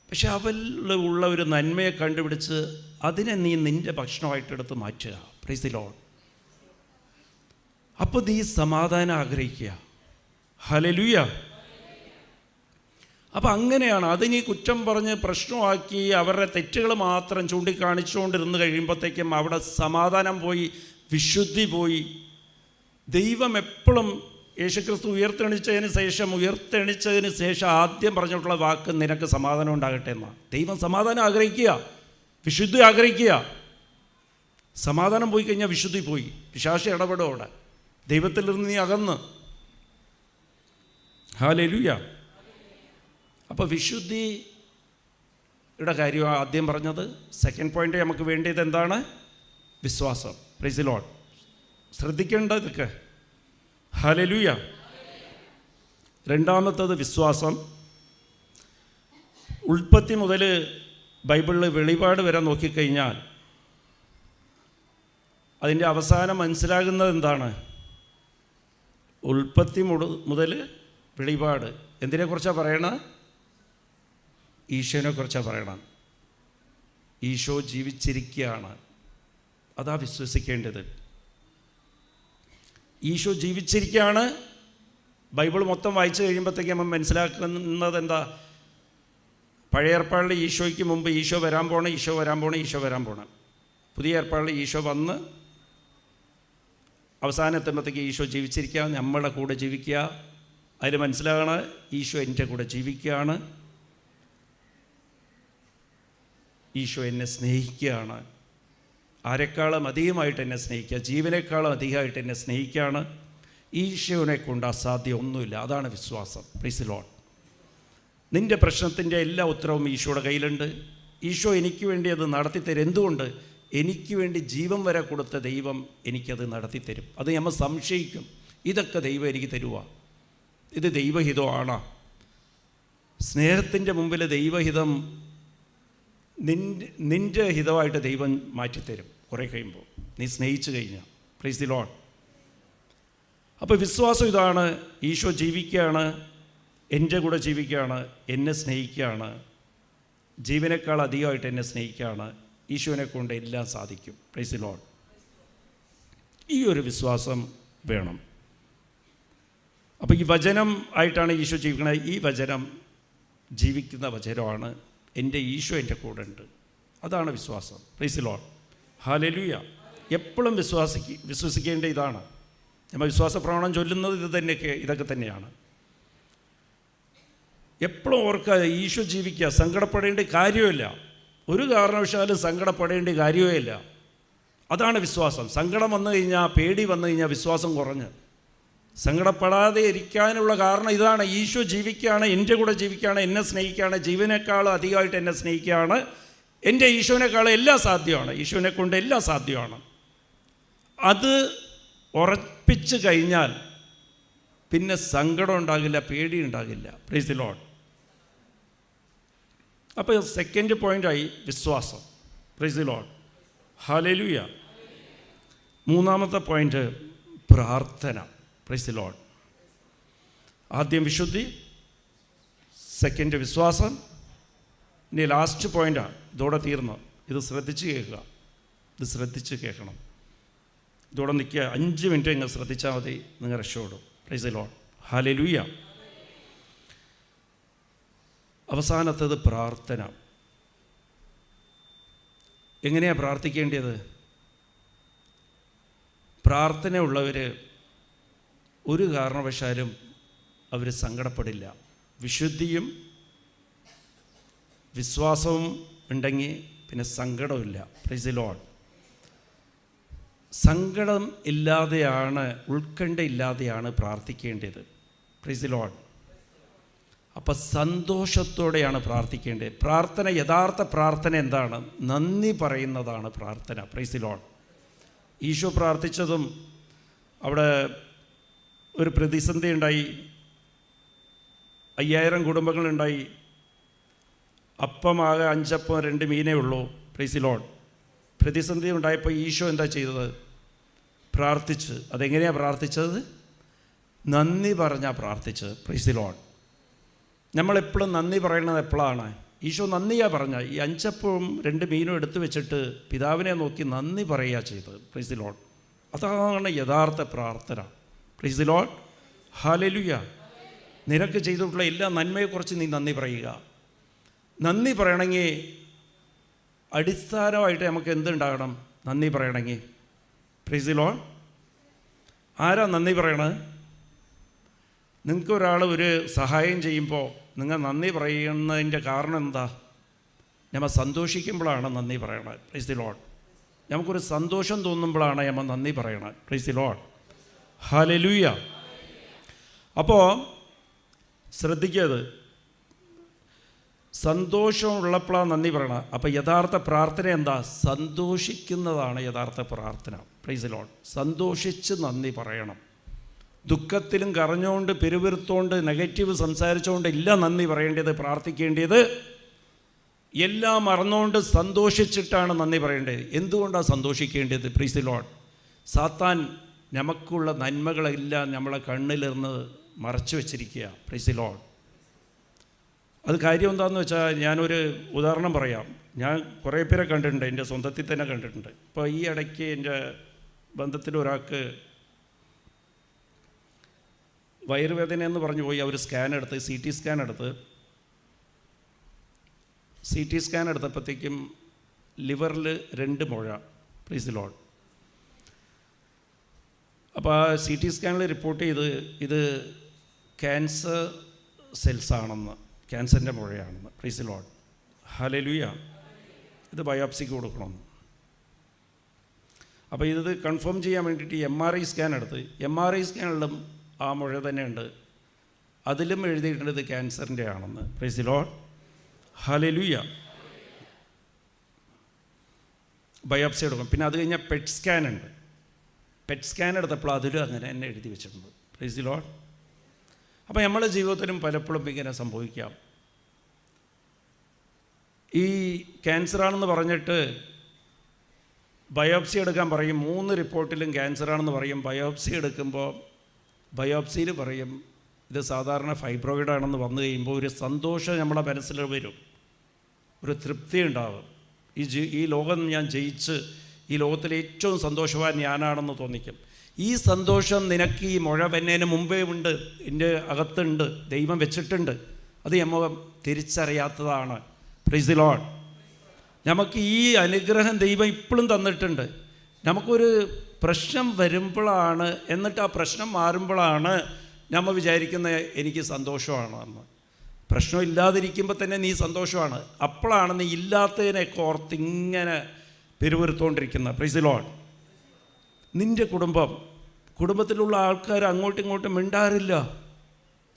Speaker 4: പക്ഷെ അവരിൽ ഉള്ള ഒരു നന്മയെ കണ്ടുപിടിച്ച് അതിനെ നീ നിൻ്റെ ഭക്ഷണമായിട്ടെടുത്ത് മാറ്റുക. Price the Lord. അപ്പോൾ നീ സമാധാനം ആഗ്രഹിക്കുക. ഹല്ലേലൂയ. അപ്പം അങ്ങനെയാണ്. അതിനീ കുറ്റം പറഞ്ഞ് പ്രശ്നമാക്കി അവരുടെ തെറ്റുകൾ മാത്രം ചൂണ്ടിക്കാണിച്ചുകൊണ്ടിരുന്ന് കഴിയുമ്പോഴത്തേക്കും അവിടെ സമാധാനം പോയി, വിശുദ്ധി പോയി. ദൈവം എപ്പോഴും യേശുക്രിസ്തു ഉയർത്തെണിച്ചതിന് ശേഷം ആദ്യം പറഞ്ഞിട്ടുള്ള വാക്ക് നിനക്ക് സമാധാനം ഉണ്ടാകട്ടെ എന്നാണ്. ദൈവം സമാധാനം ആഗ്രഹിക്കുക, വിശുദ്ധി ആഗ്രഹിക്കുക. സമാധാനം പോയി കഴിഞ്ഞാൽ വിശുദ്ധി പോയി. പിശാച് ഇടപെടും അവിടെ. ദൈവത്തിൽ നിന്ന് നീ അകന്ന്. ഹല്ലേലൂയ. അപ്പോൾ വിശുദ്ധിയുടെ കാര്യം ആദ്യം പറഞ്ഞത്. സെക്കൻഡ് പോയിൻ്റ് നമുക്ക് വേണ്ടിയത് എന്താണ്? വിശ്വാസം. Praise the Lord. ശ്രദ്ധിക്കേണ്ടതൊക്കെ. ഹല്ലേലൂയ. രണ്ടാമത്തത് വിശ്വാസം. ഉൽപ്പത്തി മുതൽ ബൈബിളിൽ വെളിപാട് വരെ നോക്കിക്കഴിഞ്ഞാൽ അതിൻ്റെ അവസാനം മനസ്സിലാകുന്നത് എന്താണ്? ഉൽപ്പത്തി മുതൽ വെളിപാട് എന്തിനെക്കുറിച്ചാണ് പറയണത്? ഈശോനെക്കുറിച്ചാണ് പറയണം. ഈശോ ജീവിച്ചിരിക്കുകയാണ്. അതാ വിശ്വസിക്കേണ്ടത്. ഈശോ ജീവിച്ചിരിക്കുകയാണ്. ബൈബിൾ മൊത്തം വായിച്ചു കഴിയുമ്പോഴത്തേക്ക് നമ്മൾ മനസ്സിലാക്കുന്നത് എന്താ? പഴയ ഏർപ്പാടിൽ ഈശോയ്ക്ക് മുമ്പ് ഈശോ വരാൻ പോണം. പുതിയ ഏർപ്പാടിൽ ഈശോ വന്ന് അവസാനം എത്തുമ്പോഴത്തേക്ക് ഈശോ ജീവിച്ചിരിക്കുക, നമ്മളുടെ കൂടെ ജീവിക്കുക. അതിൽ മനസ്സിലാകണ ഈശോ എൻ്റെ കൂടെ ജീവിക്കുകയാണ്, ഈശോ എന്നെ സ്നേഹിക്കുകയാണ്. ആരെക്കാളും അധികമായിട്ട് എന്നെ സ്നേഹിക്കുക, ജീവനേക്കാളും അധികമായിട്ട് എന്നെ സ്നേഹിക്കുകയാണ്. ഈശോനെ കൊണ്ട് അസാധ്യം ഒന്നുമില്ല. അതാണ് വിശ്വാസം. Praise the Lord. നിൻ്റെ പ്രശ്നത്തിൻ്റെ എല്ലാ ഉത്തരവും ഈശോയുടെ കയ്യിലുണ്ട്. ഈശോ എനിക്ക് വേണ്ടി അത് നടത്തിത്തരും. എന്തുകൊണ്ട്? എനിക്ക് വേണ്ടി ജീവൻ വരെ കൊടുത്ത ദൈവം എനിക്കത് നടത്തിത്തരും. അത് നമ്മൾ സംശയിക്കും, ഇതൊക്കെ ദൈവം എനിക്ക് തരുക, ഇത് ദൈവഹിതമാണോ? സ്നേഹത്തിൻ്റെ മുമ്പിൽ ദൈവഹിതം നിൻ്റെ ഹിതമായിട്ട് ദൈവം മാറ്റിത്തരും കുറേ കഴിയുമ്പോൾ, നീ സ്നേഹിച്ചു കഴിഞ്ഞാൽ. Price the Lord. അപ്പോൾ വിശ്വാസം ഇതാണ്. ഈശോ ജീവിക്കുകയാണ്, എൻ്റെ കൂടെ ജീവിക്കുകയാണ്, എന്നെ സ്നേഹിക്കുകയാണ്, ജീവനേക്കാൾ അധികമായിട്ട് എന്നെ സ്നേഹിക്കുകയാണ്. ഈശോനെ കൊണ്ട് എല്ലാം സാധിക്കും. Price the Lord. ഈ ഒരു വിശ്വാസം വേണം. അപ്പോൾ ഈ വചനം ആയിട്ടാണ് ഈശോ ജീവിക്കുന്നത്. ഈ വചനം ജീവിക്കുന്ന വചനമാണ്. എൻ്റെ ഈശോ എൻ്റെ കൂടെ ഉണ്ട്. അതാണ് വിശ്വാസം. Praise the Lord. ഹല്ലേലൂയ. എപ്പോഴും വിശ്വസിക്കേണ്ട ഇതാണ്. നമ്മൾ വിശ്വാസ പ്രമാണം ചൊല്ലുന്നത് ഇതൊക്കെ തന്നെയാണ്. എപ്പോഴും ഓർക്കുക, ഈശോ ജീവിക്കുക. സങ്കടപ്പെടേണ്ട കാര്യമില്ല, ഒരു കാരണവശാലും സങ്കടപ്പെടേണ്ട കാര്യമില്ല. അതാണ് വിശ്വാസം. സങ്കടം വന്നു കഴിഞ്ഞാൽ, പേടി വന്നു കഴിഞ്ഞാൽ വിശ്വാസം കുറഞ്ഞ്. സങ്കടപ്പെടാതെ ഇരിക്കാനുള്ള കാരണം ഇതാണ്. ഈശോ ജീവിക്കുകയാണ്, എൻ്റെ കൂടെ ജീവിക്കുകയാണ്, എന്നെ സ്നേഹിക്കുകയാണ്, ജീവനേക്കാളും അധികമായിട്ട് എന്നെ സ്നേഹിക്കുകയാണ്. എൻ്റെ ഈശോനേക്കാളും എല്ലാം സാധ്യമാണ്. ഈശോനെ കൊണ്ട് എല്ലാം സാധ്യമാണ്. അത് ഉറപ്പിച്ച് കഴിഞ്ഞാൽ പിന്നെ സങ്കടം ഉണ്ടാകില്ല, പേടി ഉണ്ടാകില്ല. Price the Lord. അപ്പോൾ സെക്കൻഡ് പോയിൻ്റായി വിശ്വാസം. Praise the Lord. ഹല്ലേലൂയ. മൂന്നാമത്തെ പോയിൻ്റ് പ്രാർത്ഥന. Praise the Lord. ആദ്യം വിശുദ്ധി, സെക്കൻഡ് വിശ്വാസം, ഇനി ലാസ്റ്റ് പോയിൻ്റാണ്. ഇതോടെ തീർന്നു. ഇത് ശ്രദ്ധിച്ച് കേൾക്കുക, ഇത് ശ്രദ്ധിച്ച് കേൾക്കണം. ഇതോടെ നിൽക്കുക. 5 മിനിറ്റ് നിങ്ങൾ ശ്രദ്ധിച്ചാൽ മതി, നിങ്ങൾ രക്ഷപ്പെടും. Price the Lord. ഹല്ലേലൂയ. അവസാനത്തേത് പ്രാർത്ഥന. എങ്ങനെയാണ് പ്രാർത്ഥിക്കേണ്ടത്? പ്രാർത്ഥനയുള്ളവർ ഒരു കാരണവശാലും അവർ സങ്കടപ്പെടില്ല. വിശുദ്ധിയും വിശ്വാസവും ഉണ്ടെങ്കിൽ പിന്നെ സങ്കടമില്ല. Price the Lord. സങ്കടം ഇല്ലാതെയാണ്, ഉത്കണ്ഠ ഇല്ലാതെയാണ് പ്രാർത്ഥിക്കേണ്ടത്. Price the Lord. അപ്പോൾ സന്തോഷത്തോടെയാണ് പ്രാർത്ഥിക്കേണ്ടത്. പ്രാർത്ഥന, യഥാർത്ഥ പ്രാർത്ഥന എന്താണ്? നന്ദി പറയുന്നതാണ് പ്രാർത്ഥന. Praise the Lord. ഈശോ പ്രാർത്ഥിച്ചതും അവിടെ ഒരു പ്രതിസന്ധി ഉണ്ടായി. 5000 കുടുംബങ്ങളുണ്ടായി. അപ്പമാകെ 5 അപ്പം 2 മീനേ ഉള്ളൂ. Price the Lord. പ്രതിസന്ധി ഉണ്ടായപ്പോൾ ഈശോ എന്താ ചെയ്തത്? പ്രാർത്ഥിച്ച്. അതെങ്ങനെയാണ് പ്രാർത്ഥിച്ചത്? നന്ദി പറഞ്ഞാൽ പ്രാർത്ഥിച്ചത്. Price the Lord. നമ്മളെപ്പോഴും നന്ദി പറയുന്നത് എപ്പോഴാണ്? ഈശോ നന്ദിയാണ് പറഞ്ഞ. ഈ 5 അപ്പവും 2 മീനും എടുത്തു വെച്ചിട്ട് പിതാവിനെ നോക്കി നന്ദി പറയുക ചെയ്തത്. Price the Lord. അതാണ് യഥാർത്ഥ പ്രാർത്ഥന. Praise the Lord. ഹല്ലേലൂയ. നിനക്ക് ചെയ്തിട്ടുള്ള എല്ലാ നന്മയെക്കുറിച്ച് നീ നന്ദി പറയുക. നന്ദി പറയണമെങ്കിൽ അടിസ്ഥാനമായിട്ട് നമുക്ക് എന്തുണ്ടാകണം? നന്ദി പറയണമെങ്കിൽ. Price the Lord. ആരാ നന്ദി പറയണത്? നിങ്ങൾക്കൊരാൾ ഒരു സഹായം ചെയ്യുമ്പോൾ നിങ്ങൾ നന്ദി പറയുന്നതിൻ്റെ കാരണം എന്താ? നമ്മൾ സന്തോഷിക്കുമ്പോഴാണ് നന്ദി പറയണത്. Price the Lord. നമുക്കൊരു സന്തോഷം തോന്നുമ്പോഴാണ് നമ്മൾ നന്ദി പറയണത്. Price the Lord. ഹല്ലേലൂയ. അപ്പോൾ ശ്രദ്ധിക്കത്, സന്തോഷമുള്ളപ്പോഴാണ് നന്ദി പറയണം. അപ്പോൾ യഥാർത്ഥ പ്രാർത്ഥന എന്താ? സന്തോഷിക്കുന്നതാണ് യഥാർത്ഥ പ്രാർത്ഥന. Praise the Lord. സന്തോഷിച്ച് നന്ദി പറയണം. ദുഃഖത്തിലും കരഞ്ഞുകൊണ്ട്, പെരുവിരുത്തോണ്ട്, നെഗറ്റീവ് സംസാരിച്ചുകൊണ്ട് ഇല്ല നന്ദി പറയേണ്ടത്, പ്രാർത്ഥിക്കേണ്ടത്. എല്ലാം മറന്നുകൊണ്ട് സന്തോഷിച്ചിട്ടാണ് നന്ദി പറയേണ്ടത്. എന്തുകൊണ്ടാണ് സന്തോഷിക്കേണ്ടത്? Price the Lord. സാത്താൻ നമുക്കുള്ള നന്മകളെല്ലാം നമ്മളെ കണ്ണിലിരുന്ന് മറച്ചു വച്ചിരിക്കുക. Price the Lord. അത് കാര്യം എന്താണെന്ന് വെച്ചാൽ, ഞാനൊരു ഉദാഹരണം പറയാം. ഞാൻ കുറേ പേരെ കണ്ടിട്ടുണ്ട്, എൻ്റെ സ്വന്തത്തിൽ തന്നെ കണ്ടിട്ടുണ്ട്. ഇപ്പോൾ ഈ ഇടയ്ക്ക് എൻ്റെ ബന്ധത്തിൽ ഒരാൾക്ക് വയറുവേദന എന്ന് പറഞ്ഞു പോയി. അവർ സ്കാൻ എടുത്ത്, CT സ്കാൻ എടുത്ത്, CT സ്കാൻ എടുത്തപ്പോഴത്തേക്കും ലിവറിൽ 2 മുഴ. Price the Lord. അപ്പോൾ ആ CT സ്കാനിൽ റിപ്പോർട്ട് ചെയ്ത് ഇത് ക്യാൻസർ സെൽസാണെന്ന്, ക്യാൻസറിൻ്റെ മുഴയാണെന്ന്. Praise the Lord. ഹല്ലേലൂയ. ഇത് ബയോപ്സിക്ക് കൊടുക്കണമെന്ന്. അപ്പോൾ ഇത് കൺഫേം ചെയ്യാൻ വേണ്ടിയിട്ട് MRI സ്കാൻ എടുത്ത്, MRI സ്കാനിലും ആ മുഴ തന്നെ ഉണ്ട്. അതിലും എഴുതിയിട്ടുണ്ട് ഇത് ക്യാൻസറിൻ്റെ ആണെന്ന്. Praise the Lord. Hallelujah. Biopsy എടുക്കും. പിന്നെ അത് കഴിഞ്ഞാൽ പെറ്റ് സ്കാൻ ഉണ്ട്. പെറ്റ് സ്കാൻ എടുത്തപ്പോൾ അതിലും അങ്ങനെ തന്നെ എഴുതി വെച്ചിട്ടുണ്ട്. Praise the Lord. അപ്പോൾ നമ്മുടെ ജീവിതത്തിലും പലപ്പോഴും ഇങ്ങനെ സംഭവിക്കാം. ഈ ക്യാൻസറാണെന്ന് പറഞ്ഞിട്ട് ബയോപ്സി എടുക്കാൻ പറയും. 3 റിപ്പോർട്ടിലും ക്യാൻസറാണെന്ന് പറയും. ബയോപ്സി എടുക്കുമ്പോൾ ബയോപ്സിയിൽ പറയും ഇത് സാധാരണ ഫൈബ്രോയിഡ് ആണെന്ന് വന്നു കഴിയുമ്പോൾ ഒരു സന്തോഷം നമ്മുടെ മനസ്സിൽ വരും, ഒരു തൃപ്തി ഉണ്ടാകും. ഈ ലോകം ഞാൻ ജയിച്ച് ഈ ലോകത്തിലെ ഏറ്റവും സന്തോഷവാൻ ഞാനാണെന്ന് തോന്നിക്കും. ഈ സന്തോഷം നിനക്ക് ഈ മുഴ വന്നതിന് മുമ്പേ ഉണ്ട്, എൻ്റെ അകത്തുണ്ട്, ദൈവം വെച്ചിട്ടുണ്ട്. അത് നമ്മൾ തിരിച്ചറിയാത്തതാണ്. Price the Lord. നമുക്ക് ഈ അനുഗ്രഹം ദൈവം ഇപ്പോഴും തന്നിട്ടുണ്ട്. നമുക്കൊരു പ്രശ്നം വരുമ്പോഴാണ്, എന്നിട്ട് ആ പ്രശ്നം മാറുമ്പോഴാണ് നമ്മൾ വിചാരിക്കുന്നത് എനിക്ക് സന്തോഷമാണ് എന്ന്. പ്രശ്നം ഇല്ലാതിരിക്കുമ്പോൾ തന്നെ നീ സന്തോഷമാണ്. അപ്പോഴാണ് നീ ഇല്ലാത്തതിനെയൊക്കെ ഓർത്തിങ്ങനെ പെരുവരുത്തോണ്ടിരിക്കുന്നത്. Praise the Lord. നിൻ്റെ കുടുംബത്തിലുള്ള ആൾക്കാർ അങ്ങോട്ടും ഇങ്ങോട്ടും മിണ്ടാറില്ല,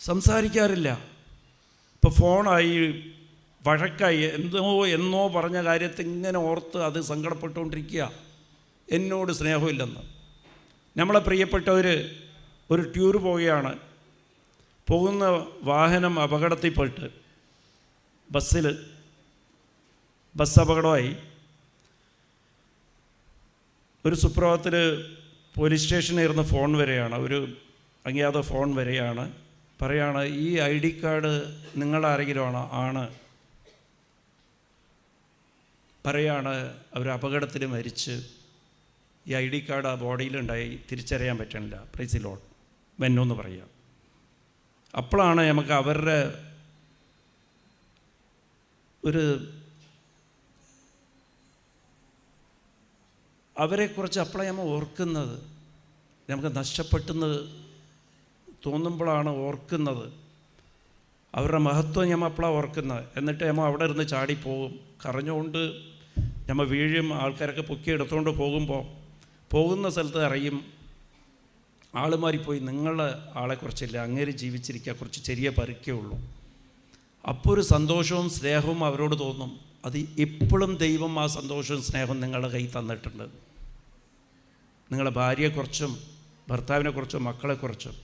Speaker 4: സംസാരിക്കാറില്ല. ഇപ്പോൾ ഫോണായി, വഴക്കായി, എന്നോ പറഞ്ഞ കാര്യത്തെ ഇങ്ങനെ ഓർത്ത് അത് സങ്കടപ്പെട്ടുകൊണ്ടിരിക്കുക. എന്നോട് സ്നേഹമില്ലെന്ന്. നമ്മളെ പ്രിയപ്പെട്ടവർ ഒരു ടൂർ പോവുകയാണ്. പോകുന്ന വാഹനം അപകടത്തിൽപ്പെട്ട് ബസ് അപകടമായി. ഒരു സുപ്രഭാതത്തിൽ പോലീസ് സ്റ്റേഷനിൽ ഇരുന്ന് ഫോൺ വരെയാണ്, ഒരു അജ്ഞാത ഫോൺ വരെയാണ്, പറയാണ് ഈ ID കാർഡ് നിങ്ങളാരെങ്കിലും ആണ് പറയാണ് അവർ അപകടത്തിൽ മരിച്ച് ഈ ID കാർഡ് ആ ബോഡിയിലുണ്ടായി, തിരിച്ചറിയാൻ പറ്റണില്ല. പ്രൈസ് ദി ലോർഡ് വെന്നു പറയുക. അപ്പോഴാണ് നമുക്ക് അവരുടെ അവരെക്കുറിച്ച് അപ്പോഴാണ് നമ്മൾ ഓർക്കുന്നത്. നമുക്ക് നഷ്ടപ്പെട്ടെന്ന് തോന്നുമ്പോഴാണ് ഓർക്കുന്നത്. അവരുടെ മഹത്വം നമ്മൾ അപ്പോഴാണ് ഓർക്കുന്നത്. എന്നിട്ട് നമ്മൾ അവിടെ ഇരുന്ന് ചാടിപ്പോകും, കരഞ്ഞുകൊണ്ട് നമ്മൾ വീഴും. ആൾക്കാരൊക്കെ പൊക്കി എടുത്തുകൊണ്ട് പോകുന്ന സ്ഥലത്ത് അറിയും ആൾ മാറിപ്പോയി, നിങ്ങളുടെ ആളെക്കുറിച്ചില്ല, അങ്ങേര് ജീവിച്ചിരിക്കുക, കുറച്ച് ചെറിയ പരുക്കേ ഉള്ളൂ. അപ്പോൾ ഒരു സന്തോഷവും സ്നേഹവും അവരോട് തോന്നും. അത് ഇപ്പോഴും ദൈവം ആ സന്തോഷവും സ്നേഹവും നിങ്ങളുടെ കയ്യിൽ തന്നിട്ടുണ്ട്. നിങ്ങളുടെ ഭാര്യയെക്കുറിച്ചും ഭർത്താവിനെക്കുറിച്ചും മക്കളെക്കുറിച്ചും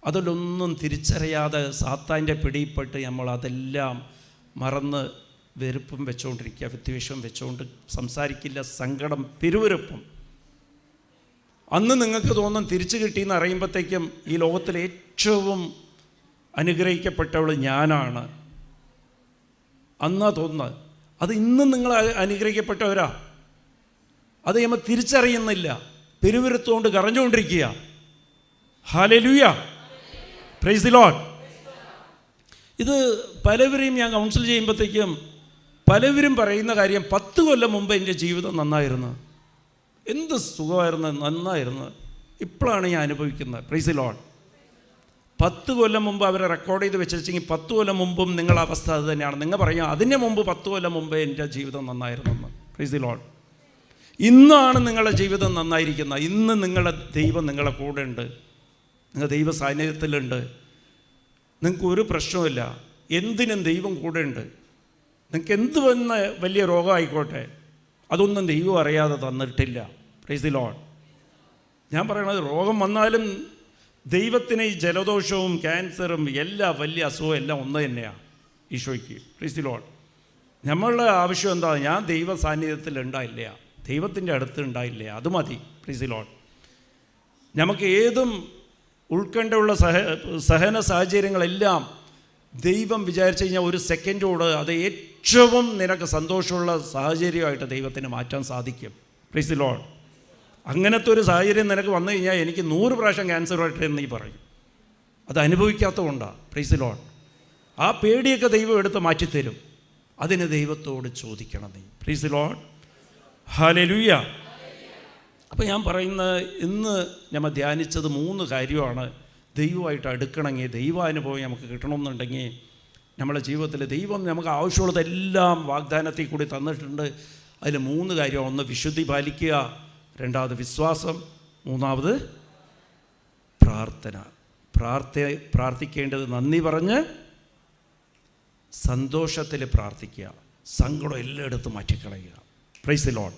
Speaker 4: അതിലൊന്നും തിരിച്ചറിയാതെ സാത്താൻ്റെ പിടിയിൽപ്പെട്ട് നമ്മൾ അതെല്ലാം മറന്ന് വെറുപ്പും വെച്ചുകൊണ്ടിരിക്കുക, വിദ്വേഷവും വെച്ചുകൊണ്ട് സംസാരിക്കില്ല, സങ്കടം പിറുവിറുപ്പും. അന്ന് നിങ്ങൾക്ക് തോന്നും തിരിച്ചു കിട്ടിയെന്ന് അറിയുമ്പോഴത്തേക്കും ഈ ലോകത്തിലെ ഏറ്റവും അനുഗ്രഹിക്കപ്പെട്ടവൾ ഞാനാണ് അന്നാ തോന്നുന്നത്. അത് ഇന്നും നിങ്ങൾ അനുഗ്രഹിക്കപ്പെട്ടവരാ. അത് നമ്മൾ തിരിച്ചറിയുന്നില്ല, പെരുവിരുത്തുകൊണ്ട് കരഞ്ഞുകൊണ്ടിരിക്കുക. Hallelujah, praise the Lord. ഇത് പലവരെയും ഞാൻ കൗൺസിൽ ചെയ്യുമ്പോഴത്തേക്കും പലവരും പറയുന്ന കാര്യം, 10 കൊല്ലം മുമ്പ് എൻ്റെ ജീവിതം നന്നായിരുന്നു, എന്ത് സുഖമായിരുന്നു, നന്നായിരുന്നു, ഇപ്പോഴാണ് ഞാൻ അനുഭവിക്കുന്നത്. Price the Lord. 10 കൊല്ലം മുമ്പ് അവരെ റെക്കോർഡ് ചെയ്ത് വെച്ചിരിച്ചെങ്കിൽ 10 കൊല്ലം മുമ്പും നിങ്ങളുടെ അവസ്ഥ അത് തന്നെയാണ്. നിങ്ങൾ പറയാം അതിന് മുമ്പ് 10 കൊല്ലം മുമ്പേ എൻ്റെ ജീവിതം നന്നായിരുന്നെന്ന്. Price the Lord. ഇന്നാണ് നിങ്ങളുടെ ജീവിതം നന്നായിരിക്കുന്നത്. ഇന്ന് നിങ്ങളുടെ ദൈവം നിങ്ങളുടെ കൂടെ ഉണ്ട്, നിങ്ങൾ ദൈവ സാന്നിധ്യത്തിലുണ്ട്. നിങ്ങൾക്ക് ഒരു പ്രശ്നവുമില്ല, എന്തിനും ദൈവം കൂടെ ഉണ്ട്. നിങ്ങൾക്ക് എന്ത് വന്ന വലിയ രോഗമായിക്കോട്ടെ, അതൊന്നും ദൈവം അറിയാതെ തന്നിട്ടില്ല. Price the Lord. ഞാൻ പറയണത് രോഗം വന്നാലും ദൈവത്തിന് ഈ ജലദോഷവും ക്യാൻസറും എല്ലാ വലിയ അസുഖവും എല്ലാം ഒന്ന് തന്നെയാണ് ഈശോയ്ക്ക്. Price the Lord. നമ്മളുടെ ആവശ്യം എന്താ? ഞാൻ ദൈവ സാന്നിധ്യത്തിൽ ഉണ്ടായില്ല, ദൈവത്തിൻ്റെ അടുത്ത് ഉണ്ടായില്ല, അത് മതി. Price the Lord. നമുക്ക് ഏതും ഉൾക്കൊണ്ടുള്ള സഹന സാഹചര്യങ്ങളെല്ലാം ദൈവം വിചാരിച്ചു കഴിഞ്ഞാൽ ഒരു സെക്കൻഡോട് അത് ഏറ്റവും നിനക്ക് സന്തോഷമുള്ള സാഹചര്യമായിട്ട് ദൈവത്തിന് മാറ്റാൻ സാധിക്കും. Price the Lord. അങ്ങനത്തെ ഒരു സാഹചര്യം നിനക്ക് വന്നു കഴിഞ്ഞാൽ എനിക്ക് 100 പ്രാവശ്യം ക്യാൻസറായിട്ട് എന്ന് നീ പറയും. അത് അനുഭവിക്കാത്തതുകൊണ്ടാണ്. Price the Lord. ആ പേടിയൊക്കെ ദൈവം എടുത്ത് മാറ്റിത്തരും. അതിന് ദൈവത്തോട് ചോദിക്കണം നീ. Price the Lord. ഹല്ലേലൂയ. അപ്പോൾ ഞാൻ പറയുന്നത് ഇന്ന് നമ്മൾ ധ്യാനിച്ചത് 3 കാര്യമാണ്. ദൈവമായിട്ട് അടുക്കണമെങ്കിൽ, ദൈവാനുഭവം നമുക്ക് കിട്ടണമെന്നുണ്ടെങ്കിൽ നമ്മുടെ ജീവിതത്തിൽ ദൈവം നമുക്ക് ആവശ്യമുള്ളതെല്ലാം വാഗ്ദാനത്തിൽ കൂടി തന്നിട്ടുണ്ട്. അതിൽ 3 കാര്യം. ഒന്ന് വിശുദ്ധി പാലിക്കുക, 2ാമത് വിശ്വാസം, 3ാമത് പ്രാർത്ഥന. പ്രാർത്ഥിക്കേണ്ടത് നന്ദി പറഞ്ഞ് സന്തോഷത്തിൽ പ്രാർത്ഥിക്കുക, സങ്കടം എല്ലായിടത്തും മാറ്റിക്കളയുക. Price the Lord.